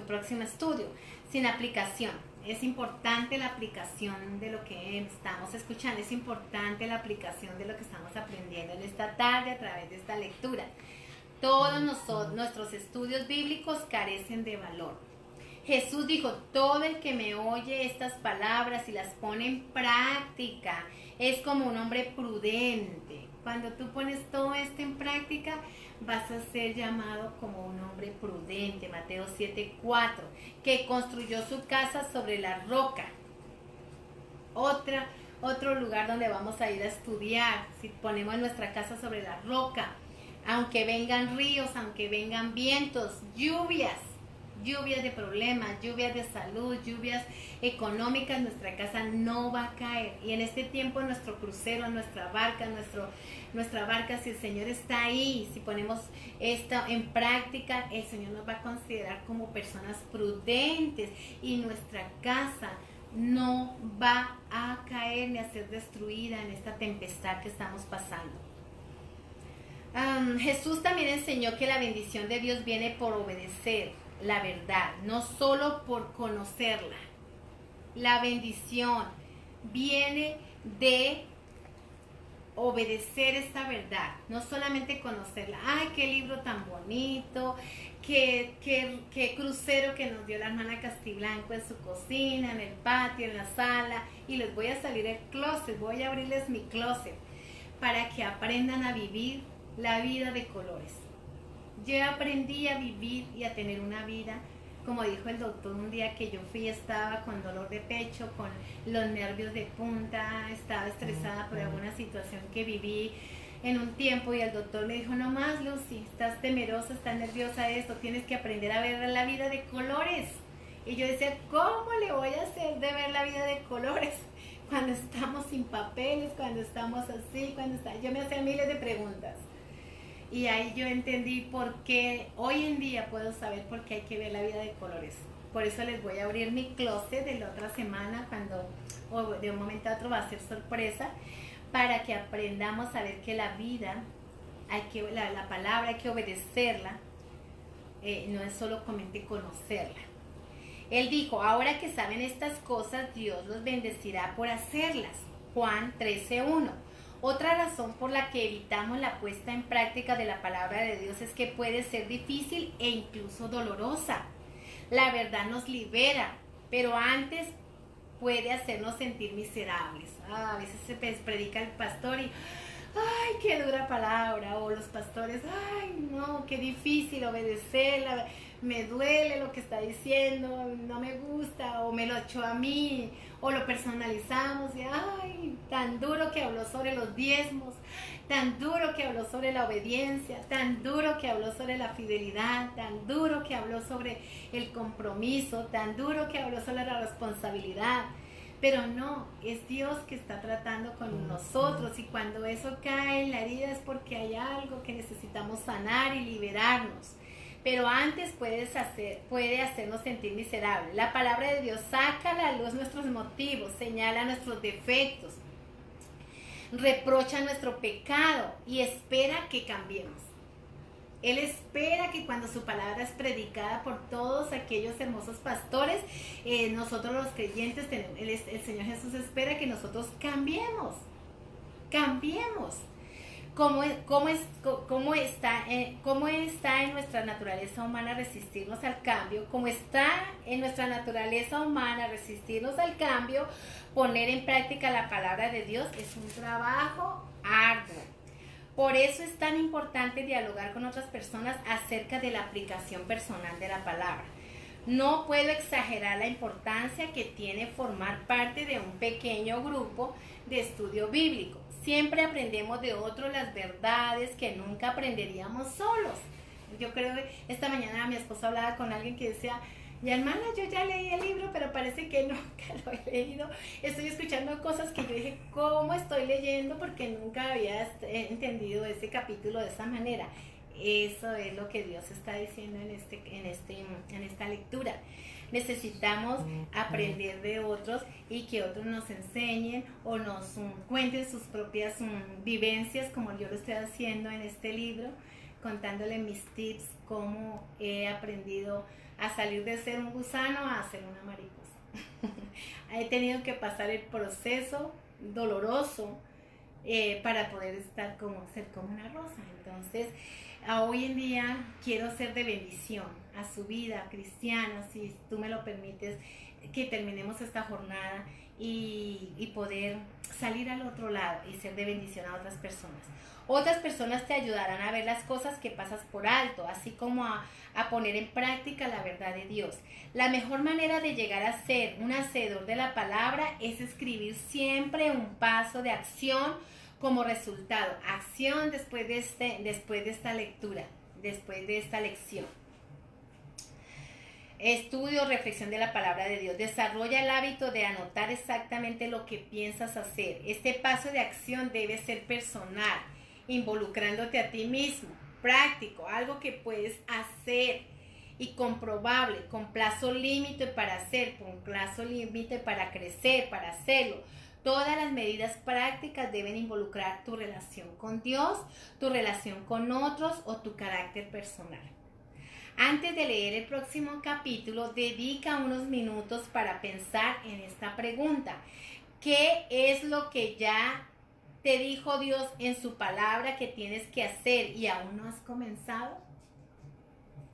próximo estudio, sin aplicación. Es importante la aplicación de lo que estamos escuchando, es importante la aplicación de lo que estamos aprendiendo en esta tarde a través de esta lectura. Todos nuestros estudios bíblicos carecen de valor. Jesús dijo, todo el que me oye estas palabras y las pone en práctica es como un hombre prudente. Cuando tú pones todo esto en práctica, vas a ser llamado como un hombre prudente. Mateo 7:4, que construyó su casa sobre la roca. Otro lugar donde vamos a ir a estudiar, si ponemos nuestra casa sobre la roca, aunque vengan ríos, aunque vengan vientos, lluvias de problemas, lluvias de salud, lluvias económicas, nuestra casa no va a caer. Y en este tiempo nuestro crucero, nuestra barca, si el Señor está ahí, si ponemos esto en práctica, el Señor nos va a considerar como personas prudentes y nuestra casa no va a caer ni a ser destruida en esta tempestad que estamos pasando. Jesús también enseñó que la bendición de Dios viene por obedecer la verdad, no solo por conocerla. La bendición viene de obedecer esta verdad, no solamente conocerla. Ay, qué libro tan bonito, qué crucero que nos dio la hermana Castiblanco en su cocina, en el patio, en la sala. Y les voy a salir el closet, voy a abrirles mi closet para que aprendan a vivir la vida de colores. Yo aprendí a vivir y a tener una vida, como dijo el doctor un día que yo fui, estaba con dolor de pecho, con los nervios de punta, estaba estresada por alguna situación que viví en un tiempo y el doctor me dijo, no más Lucy, estás temerosa, estás nerviosa de esto, tienes que aprender a ver la vida de colores. Y yo decía, ¿cómo le voy a hacer de ver la vida de colores? Cuando estamos sin papeles, cuando estamos así, yo me hacía miles de preguntas. Y ahí yo entendí por qué, hoy en día puedo saber por qué hay que ver la vida de colores. Por eso les voy a abrir mi closet de la otra semana, o de un momento a otro va a ser sorpresa, para que aprendamos a ver que la vida, la palabra hay que obedecerla, no es solamente conocerla. Él dijo, ahora que saben estas cosas, Dios los bendecirá por hacerlas. Juan 13:1. Otra razón por la que evitamos la puesta en práctica de la palabra de Dios es que puede ser difícil e incluso dolorosa. La verdad nos libera, pero antes puede hacernos sentir miserables. A veces se predica el pastor y ¡ay, qué dura palabra! O los pastores, ¡ay, no, qué difícil obedecerla! Me duele lo que está diciendo, no me gusta, o me lo echó a mí, o lo personalizamos, y ¡ay, tan duro que habló sobre los diezmos! Tan duro que habló sobre la obediencia, tan duro que habló sobre la fidelidad, tan duro que habló sobre el compromiso, tan duro que habló sobre la responsabilidad. Pero no, es Dios que está tratando con nosotros, y cuando eso cae en la herida es porque hay algo que necesitamos sanar y liberarnos. Pero antes puede hacernos sentir miserables. La palabra de Dios saca a la luz nuestros motivos, señala nuestros defectos, reprocha nuestro pecado y espera que cambiemos. Él espera que cuando su palabra es predicada por todos aquellos hermosos pastores, nosotros los creyentes, el Señor Jesús espera que nosotros cambiemos. ¿Cómo está en nuestra naturaleza humana resistirnos al cambio? ¿Cómo está en nuestra naturaleza humana resistirnos al cambio? Poner en práctica la palabra de Dios es un trabajo arduo. Por eso es tan importante dialogar con otras personas acerca de la aplicación personal de la palabra. No puedo exagerar la importancia que tiene formar parte de un pequeño grupo de estudio bíblico. Siempre aprendemos de otros las verdades que nunca aprenderíamos solos. Yo creo que esta mañana mi esposo hablaba con alguien que decía, ya hermana, yo ya leí el libro, pero parece que nunca lo he leído. Estoy escuchando cosas que yo dije, ¿cómo estoy leyendo? Porque nunca había entendido ese capítulo de esa manera. Eso es lo que Dios está diciendo en esta lectura. Necesitamos aprender de otros y que otros nos enseñen o nos cuenten sus propias vivencias, como yo lo estoy haciendo en este libro, contándole mis tips, cómo he aprendido a salir de ser un gusano a ser una mariposa. He tenido que pasar el proceso doloroso para poder ser como una rosa. Entonces, hoy en día quiero ser de bendición a su vida cristiana, si tú me lo permites, que terminemos esta jornada y poder salir al otro lado y ser de bendición a otras personas. Otras personas te ayudarán a ver las cosas que pasas por alto, así como a poner en práctica la verdad de Dios. La mejor manera de llegar a ser un hacedor de la palabra es escribir siempre un paso de acción como resultado. Acción después de esta lectura, después de esta lección. Estudio, reflexión de la palabra de Dios. Desarrolla el hábito de anotar exactamente lo que piensas hacer. Este paso de acción debe ser personal, involucrándote a ti mismo, práctico, algo que puedes hacer y comprobable, con plazo límite para hacer, con plazo límite para crecer, para hacerlo. Todas las medidas prácticas deben involucrar tu relación con Dios, tu relación con otros o tu carácter personal. Antes de leer el próximo capítulo, dedica unos minutos para pensar en esta pregunta. ¿Qué es lo que ya te dijo Dios en su palabra que tienes que hacer y aún no has comenzado?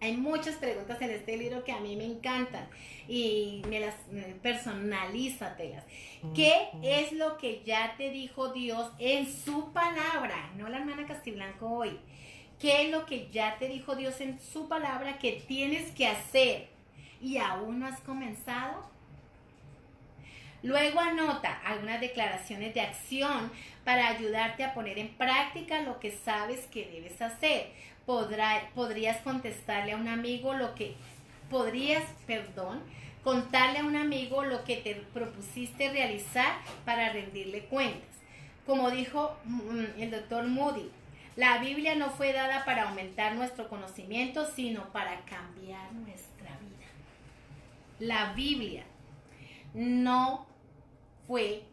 Hay muchas preguntas en este libro que a mí me encantan y personalízatelas. ¿Qué es lo que ya te dijo Dios en su palabra? No la hermana Castiblanco hoy. ¿Qué es lo que ya te dijo Dios en su palabra que tienes que hacer y aún no has comenzado? Luego anota algunas declaraciones de acción para ayudarte a poner en práctica lo que sabes que debes hacer. Podrías contestarle a un amigo contarle a un amigo lo que te propusiste realizar para rendirle cuentas. Como dijo el doctor Moody, la Biblia no fue dada para aumentar nuestro conocimiento, sino para cambiar nuestra vida. La Biblia no fue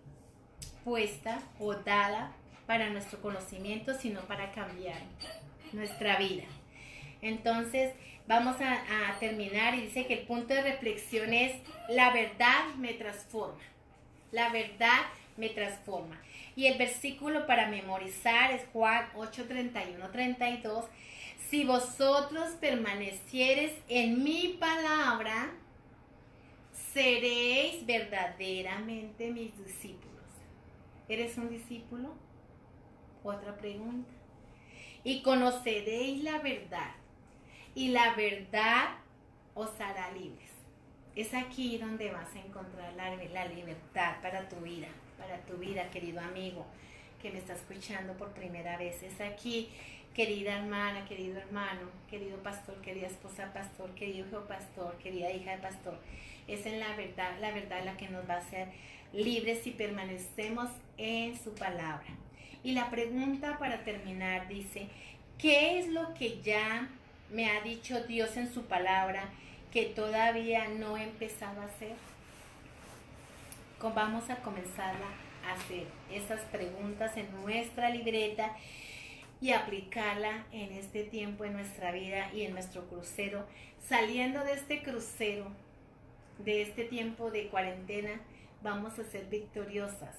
puesta o dada para nuestro conocimiento, sino para cambiar nuestra vida. Entonces, vamos a terminar y dice que el punto de reflexión es: la verdad me transforma. La verdad me transforma. Y el versículo para memorizar es Juan 8:31-32. Si vosotros permaneciereis en mi palabra, seréis verdaderamente mis discípulos. ¿Eres un discípulo? Otra pregunta. Y conoceréis la verdad, y la verdad os hará libres. Es aquí donde vas a encontrar la libertad para tu vida, querido amigo que me está escuchando por primera vez. Es aquí, querida hermana, querido hermano, querido pastor, querida esposa pastor, querido hijo pastor, querida hija de pastor. Es en la verdad la que nos va a hacer libres si permanecemos en su palabra. Y la pregunta para terminar dice: ¿qué es lo que ya me ha dicho Dios en su palabra que todavía no he empezado a hacer? Vamos a comenzar a hacer esas preguntas en nuestra libreta y aplicarla en este tiempo, en nuestra vida y en nuestro crucero. Saliendo de este crucero, de este tiempo de cuarentena, vamos a ser victoriosos,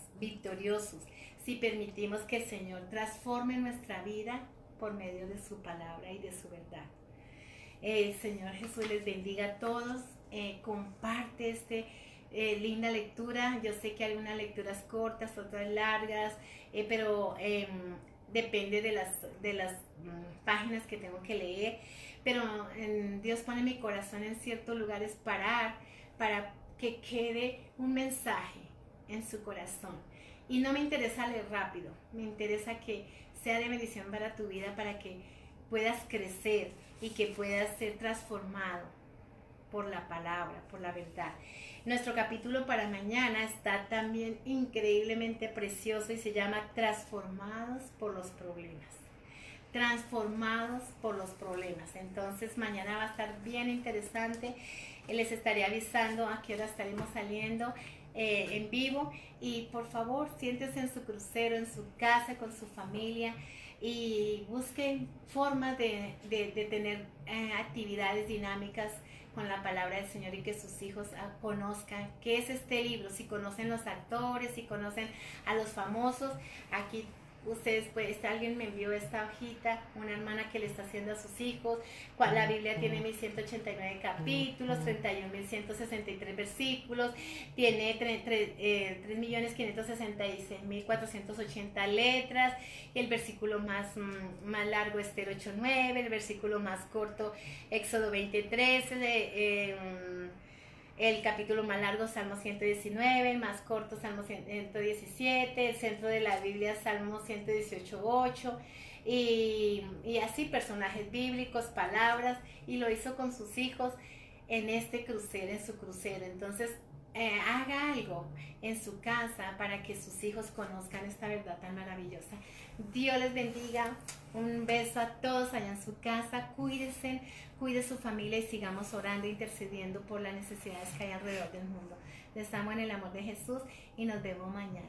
si permitimos que el Señor transforme nuestra vida por medio de su palabra y de su verdad. El Señor Jesús les bendiga a todos. Comparte linda lectura. Yo sé que hay algunas lecturas cortas, otras largas, pero depende de las páginas que tengo que leer. Pero Dios pone mi corazón en ciertos lugares para que quede un mensaje en su corazón. Y no me interesa leer rápido, me interesa que sea de bendición para tu vida, para que puedas crecer y que puedas ser transformado por la palabra, por la verdad. Nuestro capítulo para mañana está también increíblemente precioso y se llama Transformados por los problemas. Transformados por los problemas. Entonces mañana va a estar bien interesante. Les estaré avisando a qué hora estaremos saliendo en vivo. Y por favor, siéntese en su crucero, en su casa, con su familia, y busquen formas de tener actividades dinámicas con la palabra del Señor, y que sus hijos conozcan qué es este libro. Si conocen los actores, si conocen a los famosos, aquí ustedes, pues, alguien me envió esta hojita, una hermana que le está haciendo a sus hijos. La Biblia tiene 1189 capítulos, 31.163 versículos, tiene 3.566.480 letras. El versículo más largo es 089, el versículo más corto Éxodo 20:13, el capítulo más largo Salmo 119, el más corto Salmo 117, el centro de la Biblia Salmo 118:8, y así personajes bíblicos, palabras, y lo hizo con sus hijos en este crucero, en su crucero. Entonces haga algo en su casa para que sus hijos conozcan esta verdad tan maravillosa. Dios les bendiga. Un beso a todos allá en su casa. Cuídense, cuide su familia y sigamos orando e intercediendo por las necesidades que hay alrededor del mundo. Les amo en el amor de Jesús y nos vemos mañana.